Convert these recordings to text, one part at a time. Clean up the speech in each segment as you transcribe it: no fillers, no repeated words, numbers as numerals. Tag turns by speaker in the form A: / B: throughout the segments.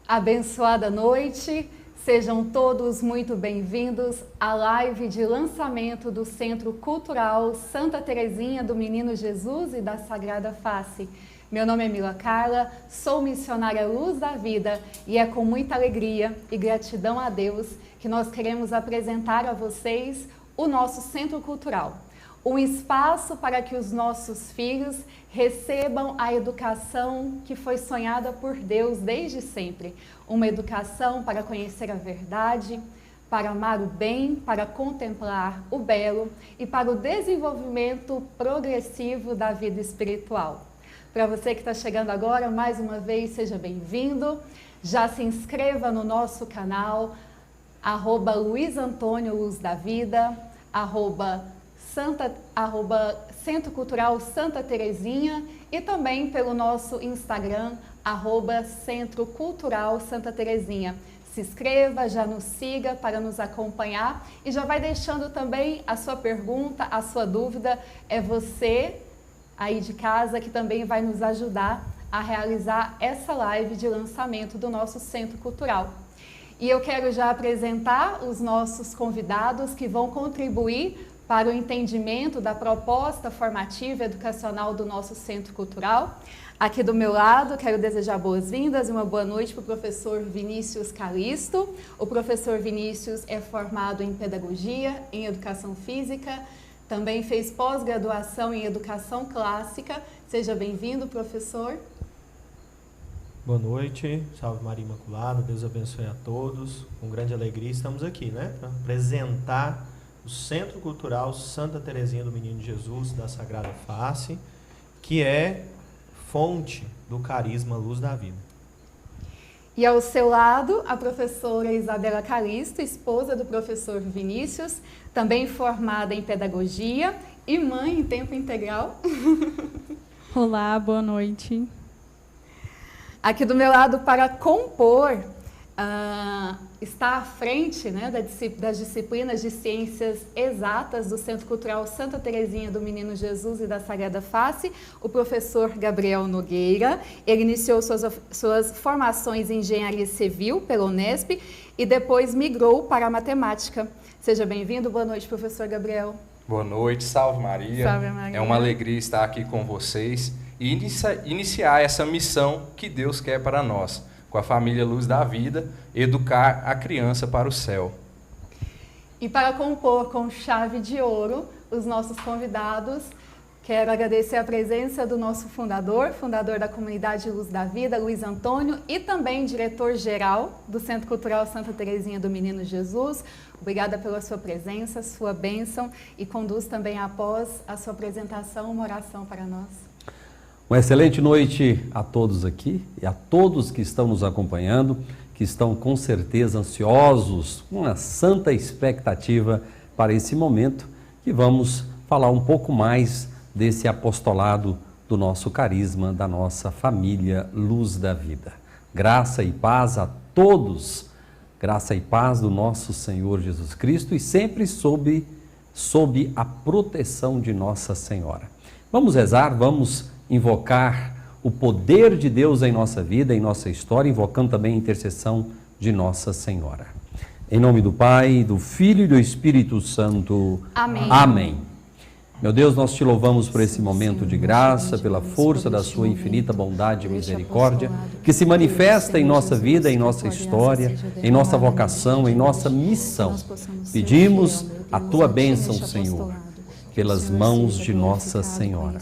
A: Abençoada noite, sejam todos muito bem-vindos à live de lançamento do Centro Cultural Santa Terezinha do Menino Jesus e da Sagrada Face. Meu nome é Mila Carla, sou missionária Luz da Vida e é com muita alegria e gratidão a Deus que nós queremos apresentar a vocês o nosso Centro Cultural. Um espaço para que os nossos filhos recebam a educação que foi sonhada por Deus desde sempre. Uma educação para conhecer a verdade, para amar o bem, para contemplar o belo e para o desenvolvimento progressivo da vida espiritual. Para você que está chegando agora, mais uma vez, seja bem-vindo. Já se inscreva no nosso canal, @Luiz Antônio Luz da Vida, Centro Cultural Santa Terezinha e também pelo nosso Instagram, @Centro Cultural Santa Terezinha. Se inscreva, já nos siga para nos acompanhar e já vai deixando também a sua pergunta, a sua dúvida. É você aí de casa que também vai nos ajudar a realizar essa live de lançamento do nosso Centro Cultural. E eu quero já apresentar os nossos convidados que vão contribuir para o entendimento da proposta formativa e educacional do nosso Centro Cultural. Aqui do meu lado, quero desejar boas-vindas e uma boa noite para o professor Vinícius Calisto. O professor Vinícius é formado em Pedagogia, em Educação Física, também fez pós-graduação em Educação Clássica. Seja bem-vindo, professor.
B: Boa noite, salve Maria Imaculada, Deus abençoe a todos. Com grande alegria estamos aqui, para apresentar o Centro Cultural Santa Terezinha do Menino Jesus da Sagrada Face, que é fonte do carisma Luz da Vida.
A: E ao seu lado, a professora Isabela Calisto, esposa do professor Vinícius, também formada em Pedagogia e mãe em tempo integral.
C: Olá, boa noite.
A: Aqui do meu lado, para compor, está à frente das disciplinas de Ciências Exatas do Centro Cultural Santa Terezinha do Menino Jesus e da Sagrada Face, o professor Gabriel Nogueira. Ele iniciou suas formações em Engenharia Civil pela Unesp e depois migrou para a Matemática. Seja bem-vindo, boa noite, professor Gabriel.
D: Boa noite, salve Maria.
A: Salve Maria.
D: É uma alegria estar aqui com vocês e iniciar essa missão que Deus quer para nós, com a família Luz da Vida, educar a criança para o céu.
A: E para compor com chave de ouro os nossos convidados, quero agradecer a presença do nosso fundador da comunidade Luz da Vida, Luiz Antônio, e também diretor-geral do Centro Cultural Santa Terezinha do Menino Jesus. Obrigada pela sua presença, sua bênção, e conduz também, após a sua apresentação, uma oração para nós.
E: Uma excelente noite a todos aqui e a todos que estão nos acompanhando, que estão com certeza ansiosos, com uma santa expectativa para esse momento, que vamos falar um pouco mais desse apostolado do nosso carisma, da nossa família Luz da Vida. Graça e paz a todos, graça e paz do nosso Senhor Jesus Cristo e sempre sob a proteção de Nossa Senhora. Vamos rezar, vamos invocar o poder de Deus em nossa vida, em nossa história, invocando também a intercessão de Nossa Senhora. Em nome do Pai, do Filho e do Espírito Santo.
A: Amém.
E: Amém. Meu Deus, nós te louvamos por esse momento de graça, pela força da sua infinita bondade e misericórdia, que se manifesta em nossa vida, em nossa história, em nossa vocação, em nossa missão. Pedimos a tua bênção, Senhor, pelas mãos de Nossa Senhora.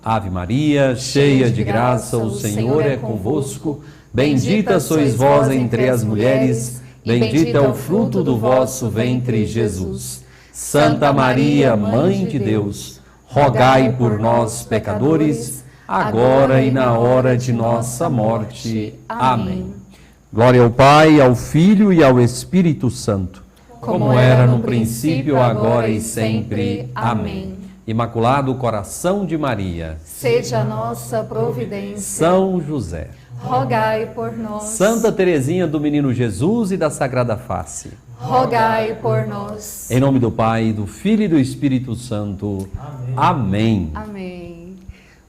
E: Ave Maria, cheia de graça, o Senhor é convosco. Bendita sois vós entre as mulheres, bendito é o fruto do vosso ventre, Jesus. Santa Maria, Mãe de Deus, rogai por nós, pecadores, agora e na hora de nossa morte. Amém. Glória ao Pai, ao Filho e ao Espírito Santo, como era no princípio, agora e sempre. Amém. Imaculado Coração de Maria,
A: seja a nossa providência.
E: São José,
A: rogai por nós.
E: Santa Terezinha do Menino Jesus e da Sagrada Face,
A: rogai por nós.
E: Em nome do Pai, do Filho e do Espírito Santo. Amém.
A: Amém.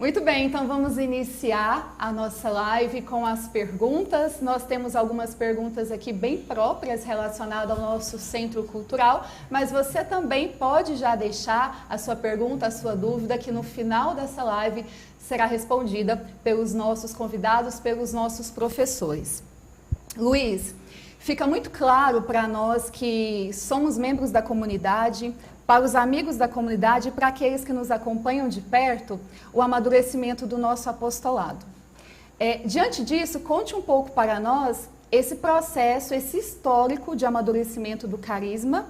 A: Muito bem, então vamos iniciar a nossa live com as perguntas. Nós temos algumas perguntas aqui bem próprias relacionadas ao nosso Centro Cultural, mas você também pode já deixar a sua pergunta, a sua dúvida, que no final dessa live será respondida pelos nossos convidados, pelos nossos professores. Luiz, fica muito claro para nós que somos membros da comunidade, para os amigos da comunidade e para aqueles que nos acompanham de perto, o amadurecimento do nosso apostolado. Diante disso, conte um pouco para nós esse processo, esse histórico de amadurecimento do carisma,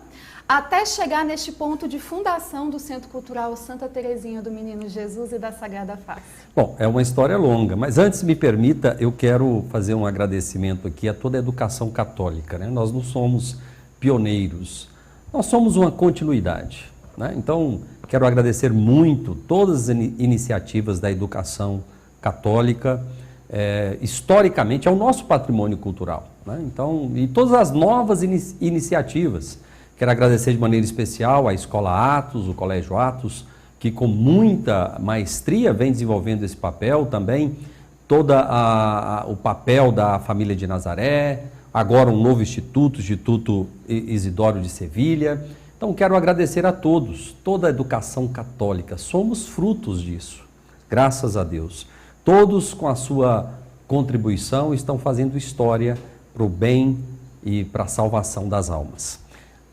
A: até chegar neste ponto de fundação do Centro Cultural Santa Teresinha do Menino Jesus e da Sagrada Face.
E: Bom, é uma história longa, mas antes me permita, eu quero fazer um agradecimento aqui a toda a educação católica, né? Nós não somos pioneiros, nós somos uma continuidade, né? Então, quero agradecer muito todas as iniciativas da educação católica, historicamente é o nosso patrimônio cultural, né? Então, e todas as novas iniciativas. Quero agradecer de maneira especial à Escola Atos, o Colégio Atos, que com muita maestria vem desenvolvendo esse papel também, o papel da família de Nazaré, agora um novo instituto, Instituto Isidório de Sevilha. Então quero agradecer a todos, toda a educação católica, somos frutos disso, graças a Deus. Todos com a sua contribuição estão fazendo história para o bem e para a salvação das almas.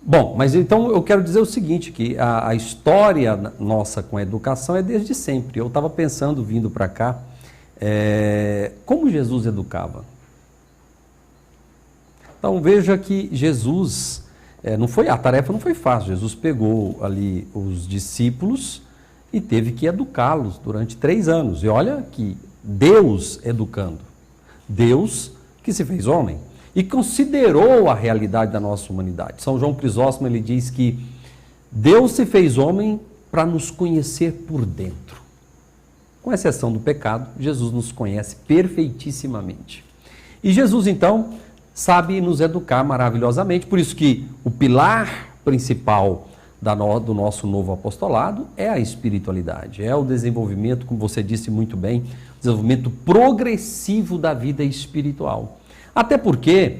E: Bom, mas então eu quero dizer o seguinte, que a história nossa com a educação é desde sempre. Eu estava pensando, vindo para cá, como Jesus educava. Então veja que Jesus, a tarefa não foi fácil. Jesus pegou ali os discípulos e teve que educá-los durante 3 anos. E olha que Deus educando, Deus que se fez homem e considerou a realidade da nossa humanidade. São João Crisóstomo, ele diz que Deus se fez homem para nos conhecer por dentro. Com exceção do pecado, Jesus nos conhece perfeitissimamente. E Jesus, então, sabe nos educar maravilhosamente, por isso que o pilar principal do nosso novo apostolado é a espiritualidade, é o desenvolvimento, como você disse muito bem, desenvolvimento progressivo da vida espiritual. Até porque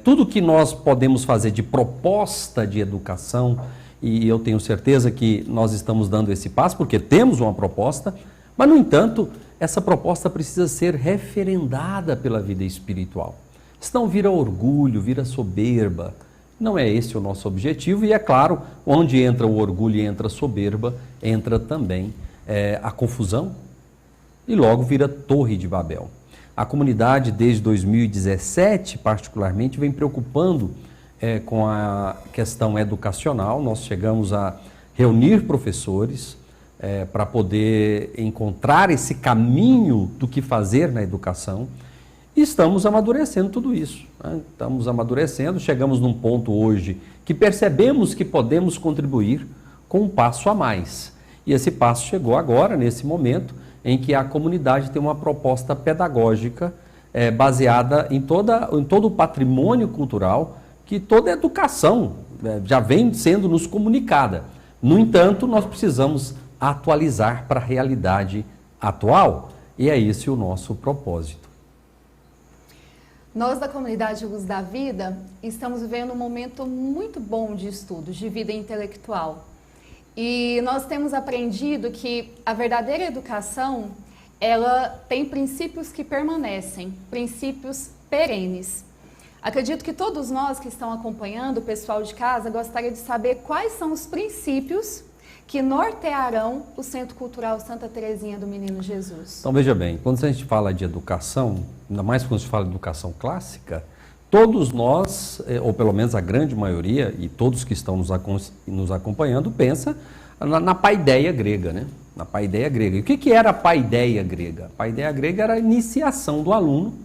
E: tudo que nós podemos fazer de proposta de educação, e eu tenho certeza que nós estamos dando esse passo, porque temos uma proposta, mas, no entanto, essa proposta precisa ser referendada pela vida espiritual. Senão vira orgulho, vira soberba. Não é esse o nosso objetivo e, é claro, onde entra o orgulho e entra a soberba, entra também a confusão e logo vira Torre de Babel. A comunidade, desde 2017, particularmente, vem preocupando com a questão educacional. Nós chegamos a reunir professores para poder encontrar esse caminho do que fazer na educação. E estamos amadurecendo tudo isso, né? Estamos amadurecendo, chegamos num ponto hoje que percebemos que podemos contribuir com um passo a mais. E esse passo chegou agora, nesse momento, em que a comunidade tem uma proposta pedagógica baseada em todo o patrimônio cultural, que toda a educação já vem sendo nos comunicada. No entanto, nós precisamos atualizar para a realidade atual, e é esse o nosso propósito.
A: Nós da comunidade Luz da Vida estamos vivendo um momento muito bom de estudos, de vida intelectual. E nós temos aprendido que a verdadeira educação, ela tem princípios que permanecem, princípios perenes. Acredito que todos nós que estão acompanhando, o pessoal de casa, gostaria de saber quais são os princípios que nortearão o Centro Cultural Santa Teresinha do Menino Jesus.
E: Então veja bem, quando a gente fala de educação, ainda mais quando a gente fala de educação clássica, todos nós, ou pelo menos a grande maioria, e todos que estão nos acompanhando, pensa na paideia grega, né? Na paideia grega. E o que era a paideia grega? A paideia grega era a iniciação do aluno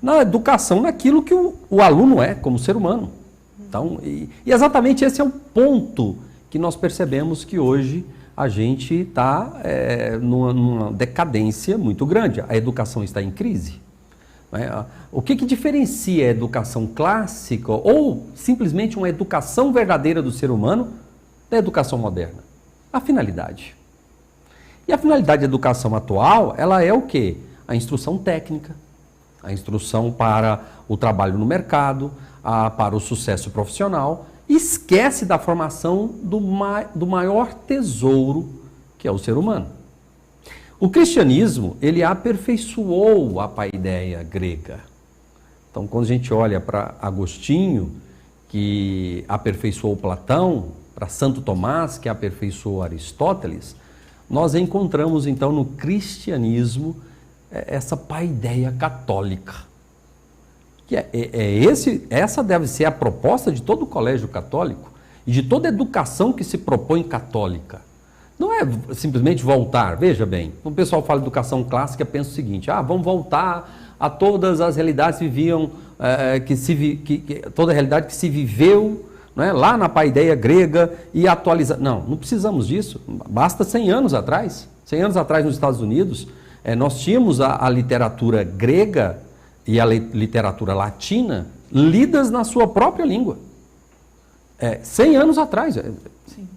E: na educação, naquilo que o aluno é, como ser humano. Então, e exatamente esse é o ponto que nós percebemos que hoje a gente está numa decadência muito grande. A educação está em crise. O que diferencia a educação clássica ou simplesmente uma educação verdadeira do ser humano da educação moderna? A finalidade. E a finalidade da educação atual, ela é o quê? A instrução técnica, a instrução para o trabalho no mercado, para o sucesso profissional, e esquece da formação do maior tesouro, que é o ser humano. O cristianismo, ele aperfeiçoou a paideia grega. Então, quando a gente olha para Agostinho, que aperfeiçoou Platão, para Santo Tomás, que aperfeiçoou Aristóteles, nós encontramos então no cristianismo essa paideia católica. Que essa deve ser a proposta de todo o colégio católico e de toda educação que se propõe católica. Não é simplesmente voltar, veja bem, quando o pessoal fala de educação clássica, pensa o seguinte, vamos voltar a todas as realidades que viviam, toda a realidade que se viveu, né, lá na paideia grega e atualizar. Não precisamos disso, basta 100 anos atrás. 100 anos atrás nos Estados Unidos, nós tínhamos a literatura grega e a literatura latina lidas na sua própria língua. 100 anos atrás,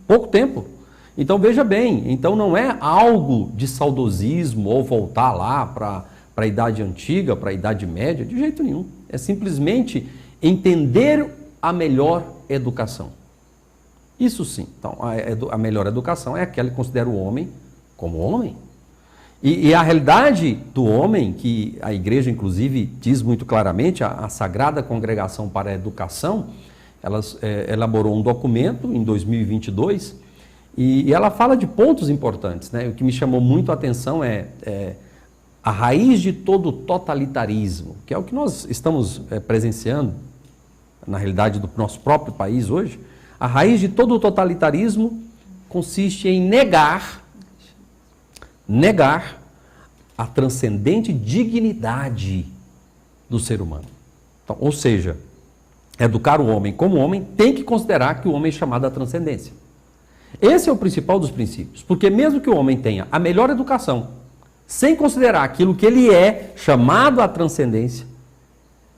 E: pouco tempo. Então veja bem, então não é algo de saudosismo ou voltar lá para a Idade Antiga, para a Idade Média, de jeito nenhum. É simplesmente entender a melhor educação. Isso sim. Então a melhor educação é aquela que considera o homem como homem. E a realidade do homem, que a igreja inclusive diz muito claramente, a Sagrada Congregação para a Educação, ela elaborou um documento em 2022 e ela fala de pontos importantes, né? O que me chamou muito a atenção é a raiz de todo totalitarismo, que é o que nós estamos presenciando na realidade do nosso próprio país hoje. A raiz de todo totalitarismo consiste em negar a transcendente dignidade do ser humano. Então, ou seja, educar o homem como homem tem que considerar que o homem é chamado à transcendência. Esse é o principal dos princípios, porque mesmo que o homem tenha a melhor educação, sem considerar aquilo que ele é chamado à transcendência,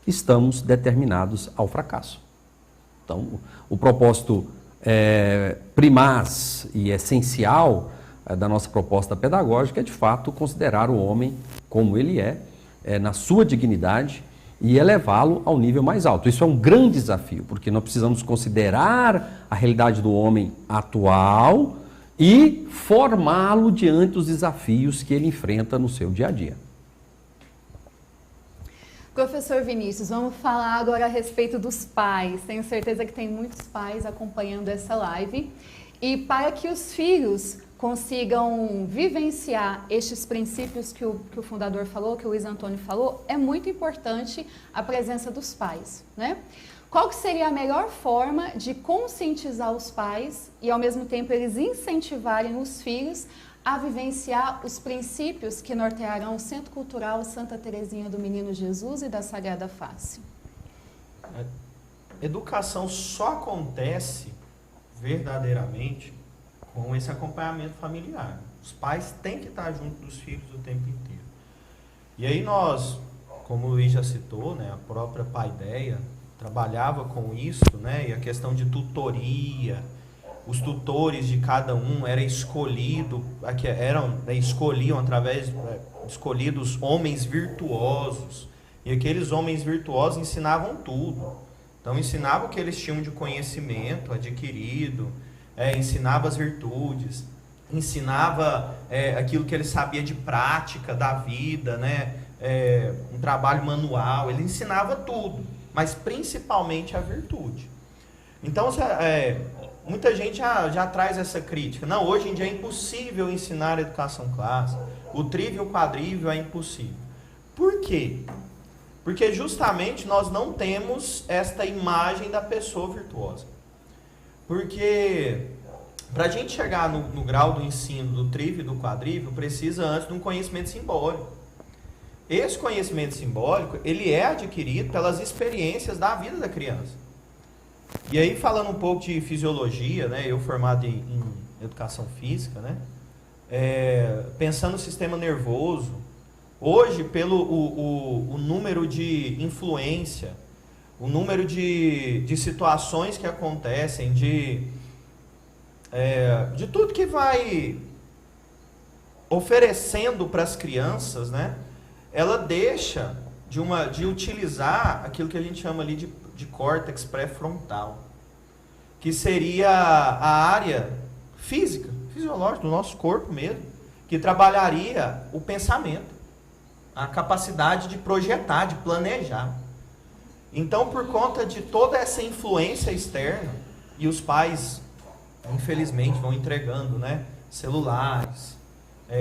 E: estamos determinados ao fracasso. Então, o propósito primaz e essencial da nossa proposta pedagógica é, de fato, considerar o homem como ele na sua dignidade e elevá-lo ao nível mais alto. Isso é um grande desafio, porque nós precisamos considerar a realidade do homem atual e formá-lo diante dos desafios que ele enfrenta no seu dia a dia.
A: Professor Vinícius, vamos falar agora a respeito dos pais. Tenho certeza que tem muitos pais acompanhando essa live. E para que os filhos consigam vivenciar estes princípios que o fundador falou, que o Luiz Antônio falou, é muito importante a presença dos pais, né? Qual que seria a melhor forma de conscientizar os pais e, ao mesmo tempo, eles incentivarem os filhos a vivenciar os princípios que nortearão o Centro Cultural Santa Teresinha do Menino Jesus e da Sagrada Face?
B: Educação só acontece verdadeiramente com esse acompanhamento familiar. Os pais têm que estar junto dos filhos o tempo inteiro. E aí nós, como o Luiz já citou, né, a própria paideia trabalhava com isso, né, e a questão de tutoria, os tutores de cada um escolhidos homens virtuosos, e aqueles homens virtuosos ensinavam tudo. Então ensinavam o que eles tinham de conhecimento adquirido, ensinava as virtudes, ensinava aquilo que ele sabia de prática da vida, né? Um trabalho manual, ele ensinava tudo, mas principalmente a virtude. Então, muita gente já traz essa crítica. Não, hoje em dia é impossível ensinar a educação clássica, o trívio e o quadrívio é impossível. Por quê? Porque justamente nós não temos esta imagem da pessoa virtuosa. Porque para a gente chegar no grau do ensino do trívio e do quadrívio, precisa antes de um conhecimento simbólico. Esse conhecimento simbólico, ele é adquirido pelas experiências da vida da criança. E aí, falando um pouco de fisiologia, né, eu formado em educação física, né, pensando no sistema nervoso, hoje, pelo o número de influência, o número de situações que acontecem, de tudo que vai oferecendo para as crianças, né, ela deixa de utilizar aquilo que a gente chama ali de córtex pré-frontal, que seria a área física, fisiológica do nosso corpo mesmo, que trabalharia o pensamento, a capacidade de projetar, de planejar. Então, por conta de toda essa influência externa, e os pais, infelizmente, vão entregando, né, celulares,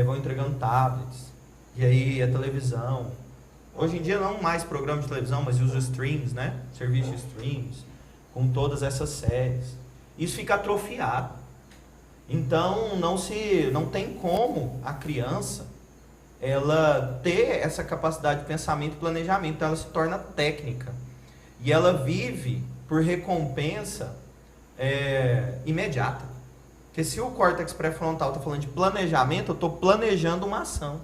B: vão entregando tablets, e aí a televisão. Hoje em dia não mais programa de televisão, mas os streams, né, serviços de streams, com todas essas séries. Isso fica atrofiado. Então, não tem como a criança ela ter essa capacidade de pensamento e planejamento. Então, ela se torna técnica. E ela vive por recompensa imediata. Porque se o córtex pré-frontal está falando de planejamento, eu estou planejando uma ação.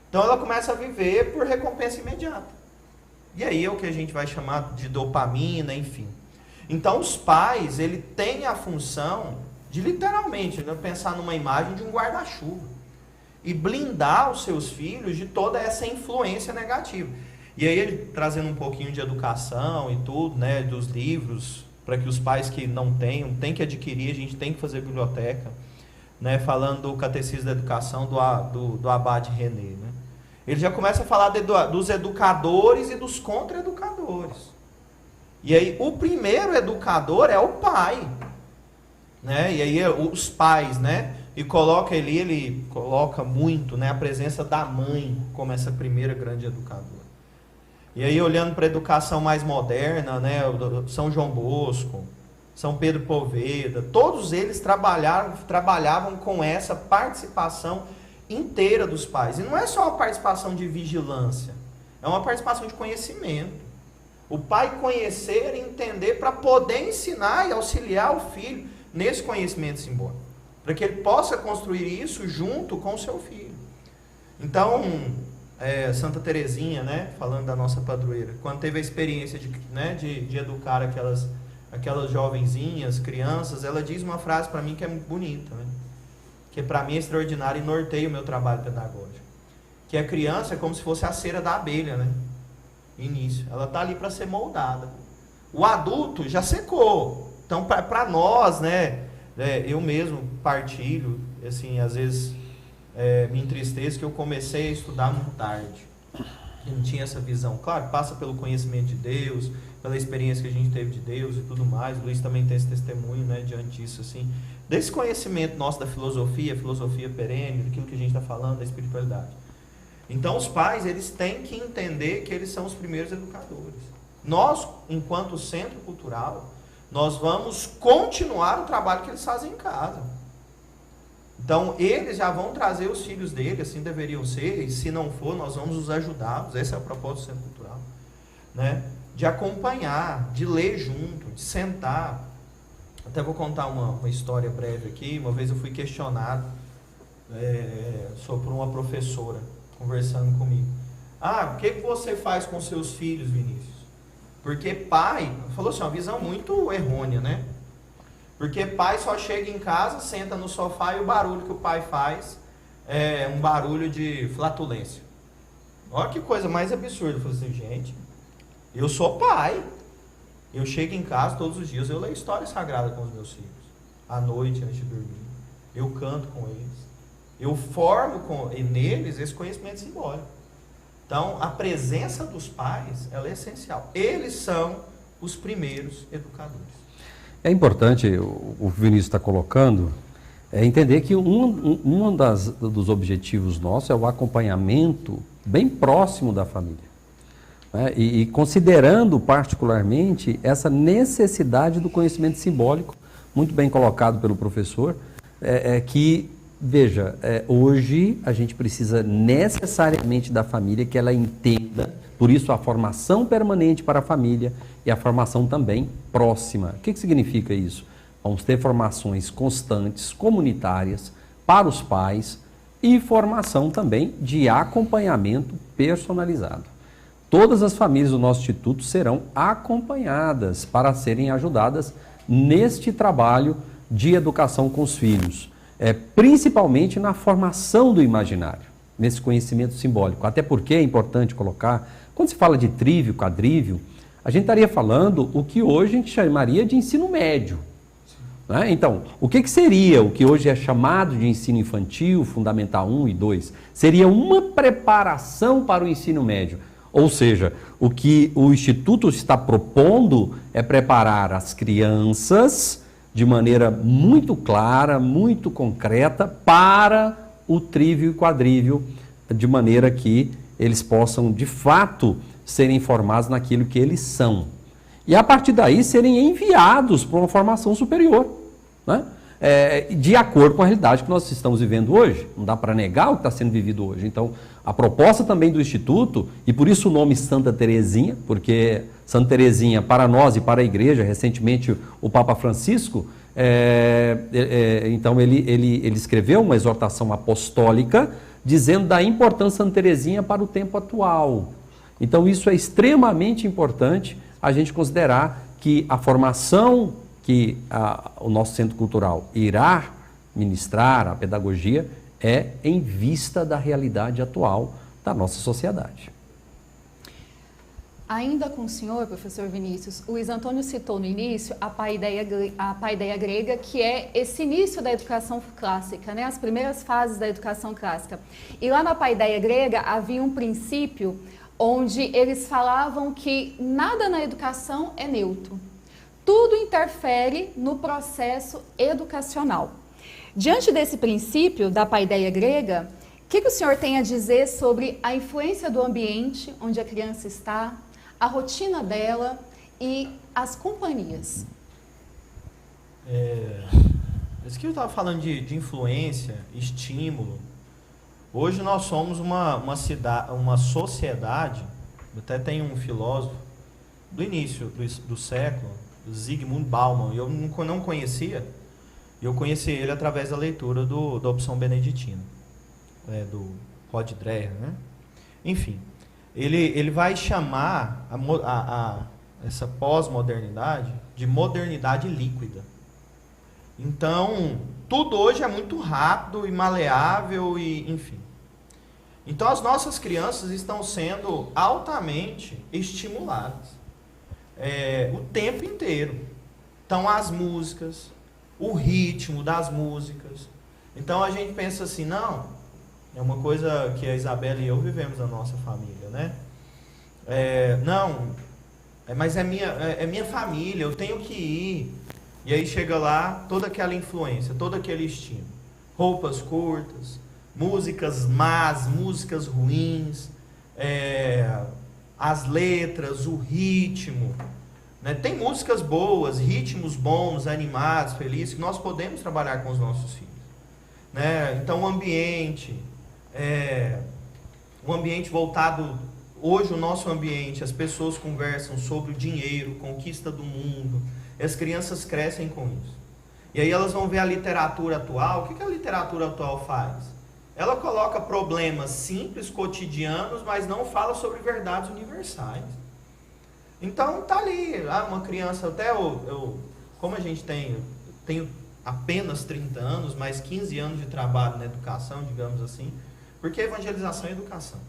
B: Então ela começa a viver por recompensa imediata. E aí é o que a gente vai chamar de dopamina, enfim. Então os pais, ele tem a função de literalmente, né, pensar numa imagem de um guarda-chuva. E blindar os seus filhos de toda essa influência negativa. E aí ele trazendo um pouquinho de educação e tudo, né, dos livros, para que os pais que não tenham, tem que adquirir, a gente tem que fazer biblioteca, né, falando do Catecismo da Educação do Abade René, né. Ele já começa a falar dos educadores e dos contra-educadores. E aí o primeiro educador é o pai, né, e aí os pais, né, e ele coloca muito, né, a presença da mãe como essa primeira grande educadora. E aí, olhando para a educação mais moderna, né, São João Bosco, São Pedro Poveda, todos eles trabalhavam com essa participação inteira dos pais. E não é só uma participação de vigilância, é uma participação de conhecimento. O pai conhecer e entender para poder ensinar e auxiliar o filho nesse conhecimento simbólico, para que ele possa construir isso junto com o seu filho. Então, Santa Teresinha, né, falando da nossa padroeira, quando teve a experiência de educar aquelas jovenzinhas, crianças, ela diz uma frase para mim que é muito bonita, né, que para mim é extraordinária e norteia o meu trabalho pedagógico, que a criança é como se fosse a cera da abelha, né, início, ela está ali para ser moldada. O adulto já secou, então para nós, né, eu mesmo partilho, assim, às vezes me entristeço que eu comecei a estudar muito tarde. Eu não tinha essa visão. Claro, passa pelo conhecimento de Deus, pela experiência que a gente teve de Deus e tudo mais. O Luiz também tem esse testemunho, né, diante disso, assim. Desse conhecimento nosso da filosofia perene, daquilo que a gente está falando, da espiritualidade. Então, os pais, eles têm que entender que eles são os primeiros educadores. Nós, enquanto centro cultural, nós vamos continuar o trabalho que eles fazem em casa. Então, eles já vão trazer os filhos dele, assim deveriam ser, e se não for, nós vamos os ajudá-los. Esse é o propósito do Centro Cultural, né? De acompanhar, de ler junto, de sentar. Até vou contar uma história breve aqui. Uma vez eu fui questionado por uma professora, conversando comigo. O que você faz com seus filhos, Vinícius? Porque pai, falou assim, uma visão muito errônea, né? Porque pai só chega em casa, senta no sofá e o barulho que o pai faz é um barulho de flatulência. Olha que coisa mais absurda. Eu falei assim, gente, eu sou pai. Eu chego em casa todos os dias, eu leio história sagrada com os meus filhos. À noite, antes de dormir. Eu canto com eles. Eu formo neles esse conhecimento simbólico. Então, a presença dos pais, ela é essencial. Eles são os primeiros educadores.
E: É importante, o Vinícius está colocando, entender que um dos objetivos nossos é o acompanhamento bem próximo da família. Né? E considerando particularmente essa necessidade do conhecimento simbólico, muito bem colocado pelo professor, que, veja, hoje a gente precisa necessariamente da família que ela entenda, por isso a formação permanente para a família e a formação também próxima. O que significa isso? Vamos ter formações constantes, comunitárias, para os pais e formação também de acompanhamento personalizado. Todas as famílias do nosso Instituto serão acompanhadas para serem ajudadas neste trabalho de educação com os filhos. principalmente na formação do imaginário, nesse conhecimento simbólico. Até porque é importante colocar, quando se fala de trívio, quadrívio, a gente estaria falando o que hoje a gente chamaria de ensino médio. Né? Então, o que seria o que hoje é chamado de ensino infantil, Fundamental 1 e 2? Seria uma preparação para o ensino médio. Ou seja, o que o Instituto está propondo é preparar as crianças de maneira muito clara, muito concreta, para o trívio e quadrívio, de maneira que eles possam, de fato, serem formados naquilo que eles são. E, a partir daí, serem enviados para uma formação superior, né? De acordo com a realidade que nós estamos vivendo hoje. Não dá para negar o que está sendo vivido hoje. Então, a proposta também do Instituto, e por isso o nome Santa Teresinha, porque Santa Teresinha, para nós e para a Igreja, recentemente o Papa Francisco, então ele escreveu uma exortação apostólica dizendo da importância de Santa Teresinha para o tempo atual. Então, isso é extremamente importante a gente considerar que a formação que o nosso Centro Cultural irá ministrar, a pedagogia, é em vista da realidade atual da nossa sociedade.
A: Ainda com o senhor, professor Vinícius, o Luiz Antônio citou no início a paideia grega, que é esse início da educação clássica, né? As primeiras fases da educação clássica. E lá na paideia grega havia um princípio onde eles falavam que nada na educação é neutro. Tudo interfere no processo educacional. Diante desse princípio da paideia grega, o que o senhor tem a dizer sobre a influência do ambiente onde a criança está, a rotina dela e as companhias?
B: Isso que eu estava falando de influência, estímulo. Hoje nós somos uma sociedade, até tem um filósofo do início do século, Zygmunt Bauman, eu não conhecia, eu conheci ele através da leitura da opção beneditina, do Rod Dreher, né? Enfim, ele vai chamar essa pós-modernidade de modernidade líquida. Então, tudo hoje é muito rápido e maleável, enfim. Então, as nossas crianças estão sendo altamente estimuladas o tempo inteiro. Então, as músicas, o ritmo das músicas. Então, a gente pensa assim, não, é uma coisa que a Isabela e eu vivemos na nossa família, né? Mas é minha família, eu tenho que ir. E aí chega lá toda aquela influência, todo aquele estímulo. Roupas curtas, músicas más, músicas ruins, as letras, o ritmo. Né? Tem músicas boas, ritmos bons, animados, felizes, que nós podemos trabalhar com os nossos filhos. Né? Então o ambiente voltado... Hoje o nosso ambiente, as pessoas conversam sobre o dinheiro, conquista do mundo. As crianças crescem com isso. E aí elas vão ver a literatura atual. O que a literatura atual faz? Ela coloca problemas simples, cotidianos, mas não fala sobre verdades universais. Então tá ali, uma criança, até como a gente tenho apenas 30 anos, mais 15 anos de trabalho na educação, digamos assim, porque evangelização é educação.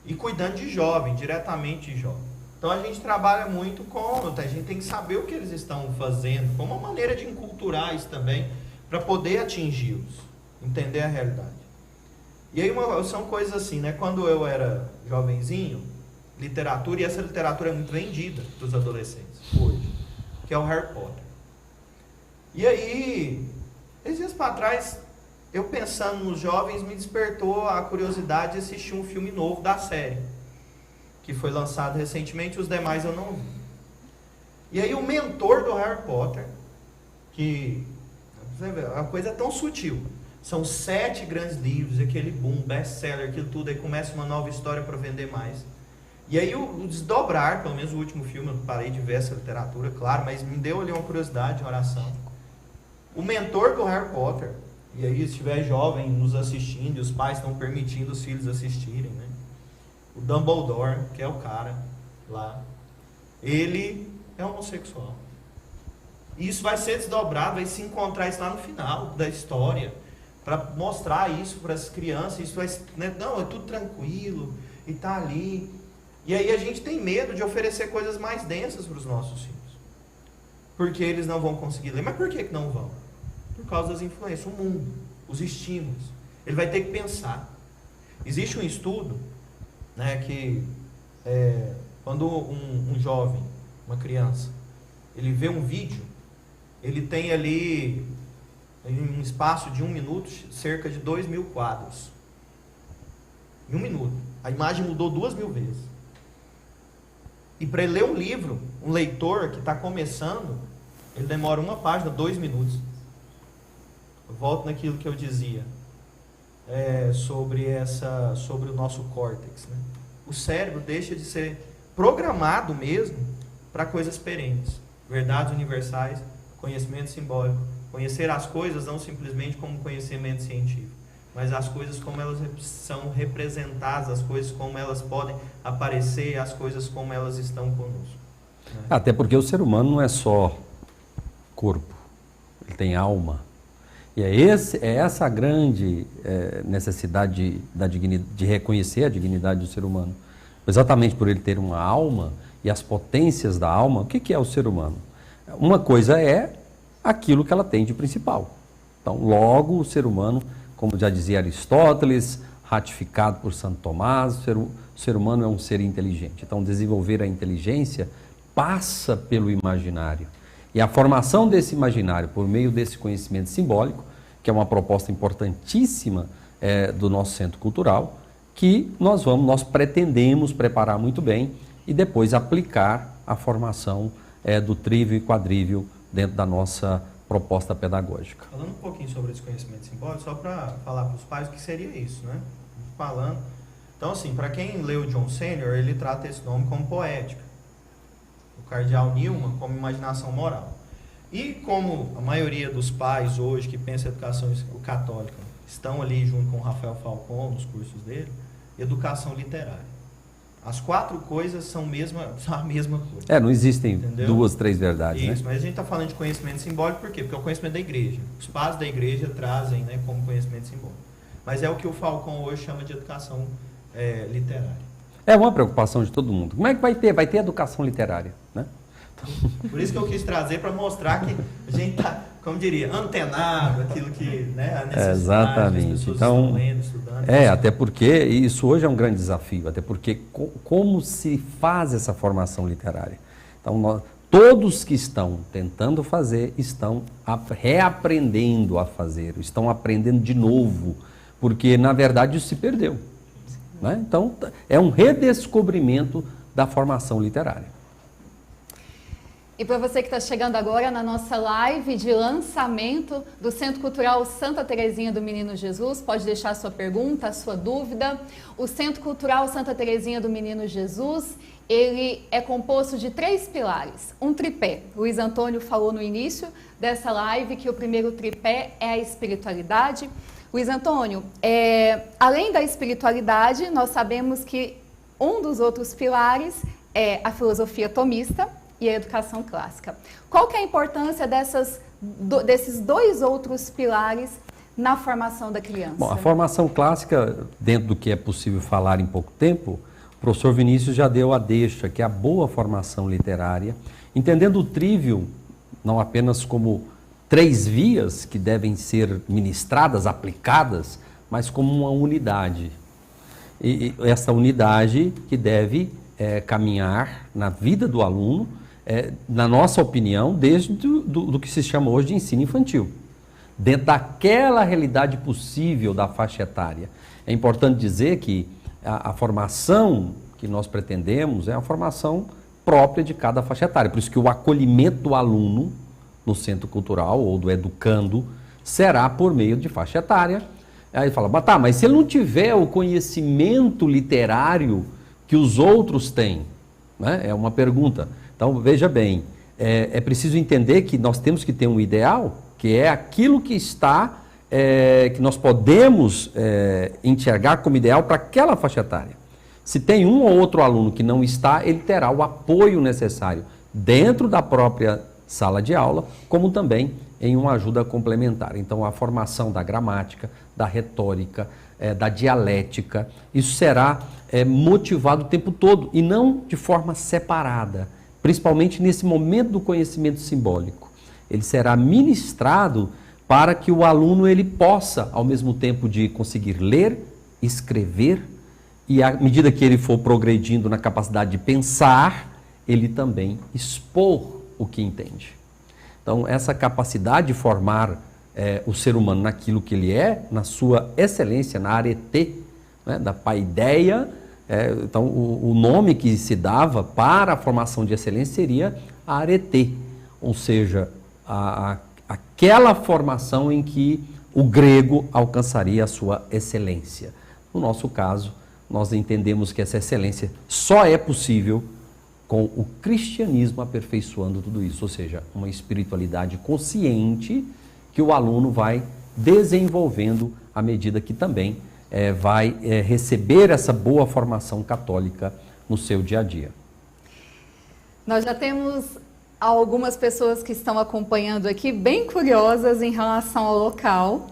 B: E cuidando de jovem, diretamente de jovem. Então a gente trabalha muito a gente tem que saber o que eles estão fazendo, como uma maneira de enculturar isso também, para poder atingi-los, entender a realidade. E aí são coisas assim, né? Quando eu era jovenzinho, literatura, e essa literatura é muito vendida para os adolescentes hoje, que é o Harry Potter. E aí, esses dias para trás, eu pensando nos jovens, me despertou a curiosidade de assistir um filme novo da série, que foi lançado recentemente, os demais eu não vi. E aí o mentor do Harry Potter, que a coisa é tão sutil, são 7 grandes livros, aquele boom, best-seller, aquilo tudo, aí começa uma nova história para vender mais. E aí o desdobrar, pelo menos o último filme, eu parei de ver essa literatura, claro, mas me deu ali uma curiosidade, uma oração. O mentor do Harry Potter, e aí se estiver jovem nos assistindo, e os pais estão permitindo os filhos assistirem, né? O Dumbledore, que é o cara lá, ele é homossexual. E isso vai ser desdobrado, vai se encontrar isso lá no final da história, para mostrar isso para as crianças. Isso vai, né? Não, é tudo tranquilo e tá ali. E aí a gente tem medo de oferecer coisas mais densas para os nossos filhos, porque eles não vão conseguir ler. Mas por que não vão? Por causa das influências, o mundo, os estímulos. Ele vai ter que pensar. Existe um estudo, né, que quando um jovem, uma criança, ele vê um vídeo, ele tem ali, em um espaço de 1 minuto, cerca de 2.000 quadros. Em 1 minuto. A imagem mudou 2.000 vezes. E para ele ler um livro, um leitor que está começando, ele demora 1 página, 2 minutos. Eu volto naquilo que eu dizia sobre o nosso córtex, né? O cérebro deixa de ser programado mesmo para coisas perenes, verdades universais, conhecimento simbólico. Conhecer as coisas não simplesmente como conhecimento científico, mas as coisas como elas são representadas, as coisas como elas podem aparecer, as coisas como elas estão conosco, né?
E: Até porque o ser humano não é só corpo, ele tem alma. E é essa a grande necessidade de reconhecer a dignidade do ser humano. Exatamente por ele ter uma alma e as potências da alma. O que é o ser humano? Uma coisa é aquilo que ela tem de principal. Então, logo, o ser humano, como já dizia Aristóteles, ratificado por Santo Tomás, o ser humano é um ser inteligente. Então, desenvolver a inteligência passa pelo imaginário. E a formação desse imaginário por meio desse conhecimento simbólico, que é uma proposta importantíssima do nosso centro cultural, que nós pretendemos preparar muito bem e depois aplicar a formação do trívio e quadrívio dentro da nossa proposta pedagógica.
B: Falando um pouquinho sobre esse conhecimento simbólico, só para falar para os pais o que seria isso, né? Falando. Então, assim, para quem leu John Senior, ele trata esse nome como poética. O cardeal Newman como imaginação moral. E como a maioria dos pais hoje que pensam em educação católica estão ali junto com o Rafael Falcon nos cursos dele, educação literária. As 4 coisas são a mesma coisa.
E: Não existem,
B: entendeu?
E: 2, 3 verdades.
B: Isso,
E: né?
B: mas a gente está falando de conhecimento simbólico por quê? Porque é o conhecimento da igreja. Os pais da igreja trazem, né, como conhecimento simbólico. Mas é o que o Falcon hoje chama de educação literária.
E: É uma preocupação de todo mundo. Como é que vai ter? Vai ter educação literária, né?
B: Por isso que eu quis trazer para mostrar que a gente está, como diria, antenado, aquilo que, né, a necessidade.
E: Exatamente.
B: As pessoas
E: então,
B: estão lendo, estudando.
E: até porque isso hoje é um grande desafio, até porque como se faz essa formação literária? Então, todos que estão tentando fazer estão reaprendendo a fazer, estão aprendendo de novo, porque na verdade isso se perdeu, né? Então, é um redescobrimento da formação literária.
A: E para você que está chegando agora na nossa live de lançamento do Centro Cultural Santa Terezinha do Menino Jesus, pode deixar a sua pergunta, a sua dúvida. O Centro Cultural Santa Terezinha do Menino Jesus, ele é composto de 3 pilares, um tripé. Luiz Antônio falou no início dessa live que o primeiro tripé é a espiritualidade. Luiz Antônio, além da espiritualidade, nós sabemos que um dos outros pilares é a filosofia tomista e a educação clássica. Qual que é a importância desses 2 outros pilares na formação da criança?
E: Bom, a formação clássica, dentro do que é possível falar em pouco tempo, o professor Vinícius já deu a deixa, que é a boa formação literária, entendendo o trívio não apenas como 3 vias que devem ser ministradas, aplicadas, mas como uma unidade. E essa unidade que deve caminhar na vida do aluno, na nossa opinião, desde do que se chama hoje de ensino infantil, dentro daquela realidade possível da faixa etária. É importante dizer que a formação que nós pretendemos é a formação própria de cada faixa etária, por isso que o acolhimento do aluno no centro cultural ou do educando será por meio de faixa etária. Aí fala, mas se ele não tiver o conhecimento literário que os outros têm, né? É uma pergunta. Então, veja bem, é preciso entender que nós temos que ter um ideal, que é aquilo que está, que nós podemos enxergar como ideal para aquela faixa etária. Se tem um ou outro aluno que não está, ele terá o apoio necessário dentro da própria sala de aula, como também em uma ajuda complementar. Então, a formação da gramática, da retórica, da dialética, isso será motivado o tempo todo e não de forma separada, principalmente nesse momento do conhecimento simbólico. Ele será ministrado para que o aluno ele possa, ao mesmo tempo de conseguir ler, escrever, e à medida que ele for progredindo na capacidade de pensar, ele também expor o que entende. Então, essa capacidade de formar o ser humano naquilo que ele é, na sua excelência, na arete, né, da paideia. Então, o nome que se dava para a formação de excelência seria a arete, ou seja, aquela formação em que o grego alcançaria a sua excelência. No nosso caso, nós entendemos que essa excelência só é possível com o cristianismo aperfeiçoando tudo isso, ou seja, uma espiritualidade consciente que o aluno vai desenvolvendo à medida que também vai receber essa boa formação católica no seu dia a dia.
A: Nós já temos algumas pessoas que estão acompanhando aqui, bem curiosas em relação ao local.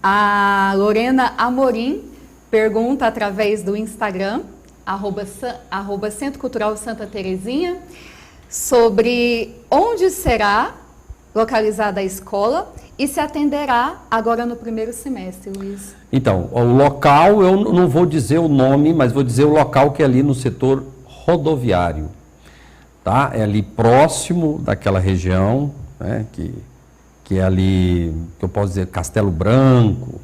A: A Lorena Amorim pergunta através do Instagram, @ Centro Cultural Santa Terezinha, sobre onde será localizada a escola e se atenderá agora no primeiro semestre, Luiz.
E: Então, o local, eu não vou dizer o nome, mas vou dizer o local que é ali no setor rodoviário. Tá? É ali próximo daquela região, né, que é ali, que eu posso dizer, Castelo Branco,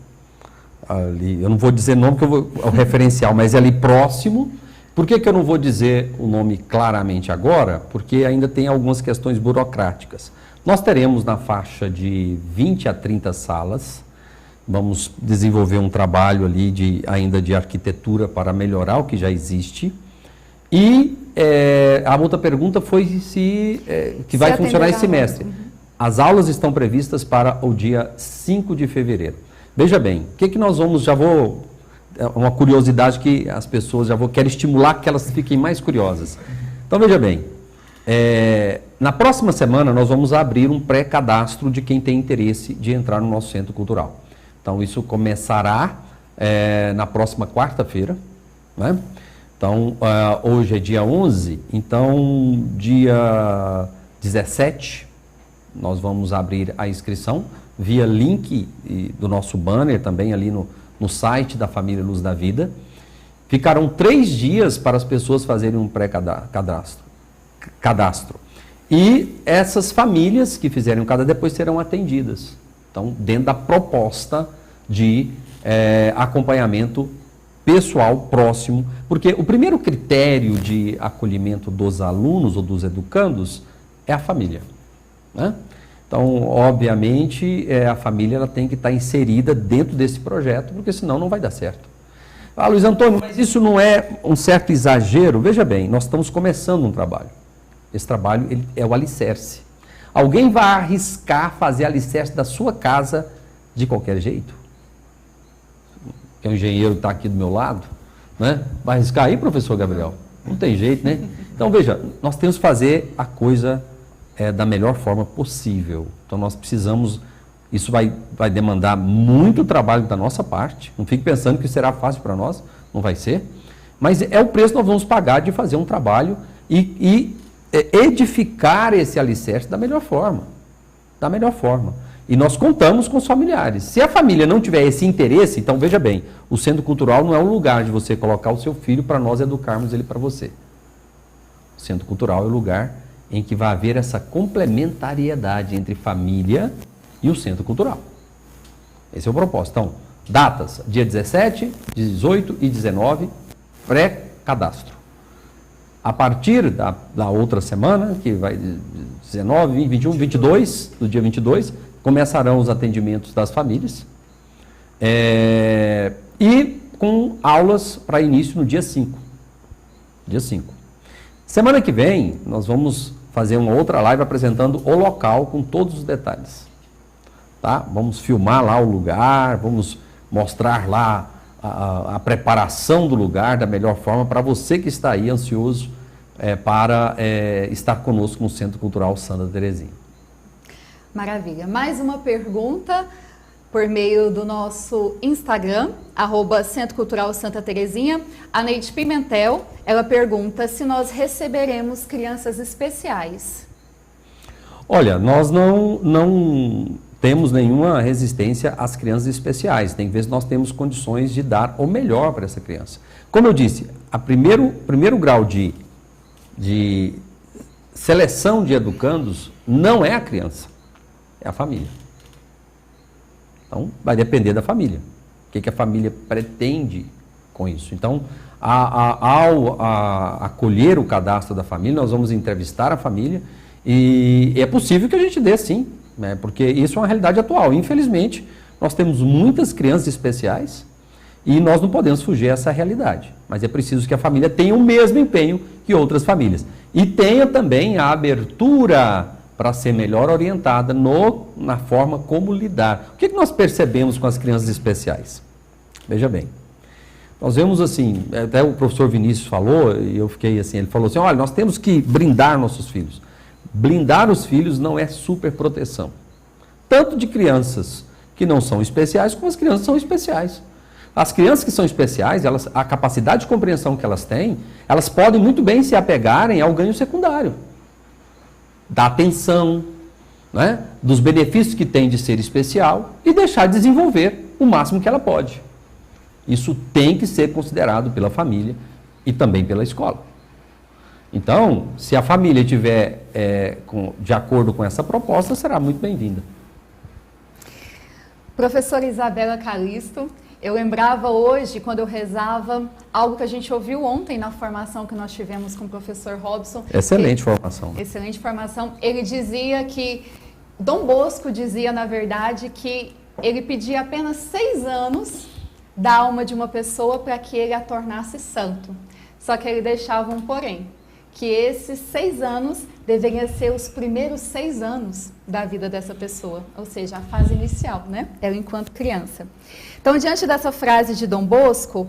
E: ali, eu não vou dizer nome, porque é o referencial, mas é ali próximo. Por que eu não vou dizer o nome claramente agora? Porque ainda tem algumas questões burocráticas. Nós teremos na faixa de 20 a 30 salas, vamos desenvolver um trabalho ali ainda de arquitetura para melhorar o que já existe. E a outra pergunta foi que vai funcionar esse semestre. As aulas estão previstas para o dia 5 de fevereiro. Veja bem, o que nós vamos, uma curiosidade que as pessoas quero estimular que elas fiquem mais curiosas. Então veja bem, na próxima semana nós vamos abrir um pré-cadastro de quem tem interesse de entrar no nosso centro cultural. Então isso começará na próxima quarta-feira, né? Então hoje é dia 11, então dia 17 nós vamos abrir a inscrição via link do nosso banner também ali no site da Família Luz da Vida. Ficarão 3 dias para as pessoas fazerem um pré-cadastro. E essas famílias que fizerem o cadastro depois serão atendidas. Então, dentro da proposta de acompanhamento pessoal próximo, porque o primeiro critério de acolhimento dos alunos ou dos educandos é a família, né? Então, obviamente, a família ela tem que estar inserida dentro desse projeto, porque senão não vai dar certo. Ah, Luiz Antônio, mas isso não é um certo exagero? Veja bem, nós estamos começando um trabalho. Esse trabalho ele é o alicerce. Alguém vai arriscar fazer alicerce da sua casa de qualquer jeito? Que o engenheiro está aqui do meu lado, né? Vai arriscar aí, professor Gabriel? Não tem jeito, né? Então, veja, nós temos que fazer a coisa da melhor forma possível. Então, nós precisamos... Isso vai demandar muito trabalho da nossa parte. Não fique pensando que será fácil para nós. Não vai ser. Mas é o preço que nós vamos pagar de fazer um trabalho e edificar esse alicerce da melhor forma. Da melhor forma. E nós contamos com os familiares. Se a família não tiver esse interesse, então veja bem, o centro cultural não é um lugar de você colocar o seu filho para nós educarmos ele para você. O centro cultural é o lugar em que vai haver essa complementariedade entre família e o centro cultural. Esse é o propósito. Então, datas, dia 17, 18 e 19, pré-cadastro. A partir da outra semana, que vai 19, 20, 21, 22, do dia 22, começarão os atendimentos das famílias. E com aulas para início no dia 5. Dia 5. Semana que vem, nós vamos fazer uma outra live apresentando o local com todos os detalhes. Tá? Vamos filmar lá o lugar, vamos mostrar lá a preparação do lugar da melhor forma para você que está aí ansioso para estar conosco no Centro Cultural Santa Terezinha.
A: Maravilha. Mais uma pergunta por meio do nosso Instagram, @Centro Cultural Santa Terezinha. A Neide Pimentel, ela pergunta se nós receberemos crianças especiais.
E: Olha, nós não temos nenhuma resistência às crianças especiais. Tem vezes nós temos condições de dar o melhor para essa criança. Como eu disse, o primeiro grau de seleção de educandos não é a criança, é a família. Então, vai depender da família. O que a família pretende com isso. Então, ao acolher o cadastro da família, nós vamos entrevistar a família e é possível que a gente dê sim, né? Porque isso é uma realidade atual. Infelizmente, nós temos muitas crianças especiais e nós não podemos fugir a essa realidade. Mas é preciso que a família tenha o mesmo empenho que outras famílias. E tenha também a abertura para ser melhor orientada na forma como lidar. O que nós percebemos com as crianças especiais? Veja bem, nós vemos assim, até o professor Vinícius falou, e eu fiquei assim, ele falou assim, olha, nós temos que blindar nossos filhos. Blindar os filhos não é superproteção. Tanto de crianças que não são especiais, como as crianças que são especiais. As crianças que são especiais, a capacidade de compreensão que elas têm, elas podem muito bem se apegarem ao ganho secundário. Da atenção, né? Dos benefícios que tem de ser especial e deixar de desenvolver o máximo que ela pode. Isso tem que ser considerado pela família e também pela escola. Então, se a família estiver de acordo com essa proposta, será muito bem-vinda.
A: Professora Isabela Calisto, eu lembrava hoje, quando eu rezava, algo que a gente ouviu ontem na formação que nós tivemos com o professor Robson.
E: Excelente formação.
A: Excelente formação. Ele dizia que, Dom Bosco dizia, na verdade, que ele pedia apenas 6 anos da alma de uma pessoa para que ele a tornasse santo. Só que ele deixava um porém, que esses 6 anos deveriam ser os primeiros 6 anos da vida dessa pessoa, ou seja, a fase inicial, né? Ela enquanto criança. Então, diante dessa frase de Dom Bosco,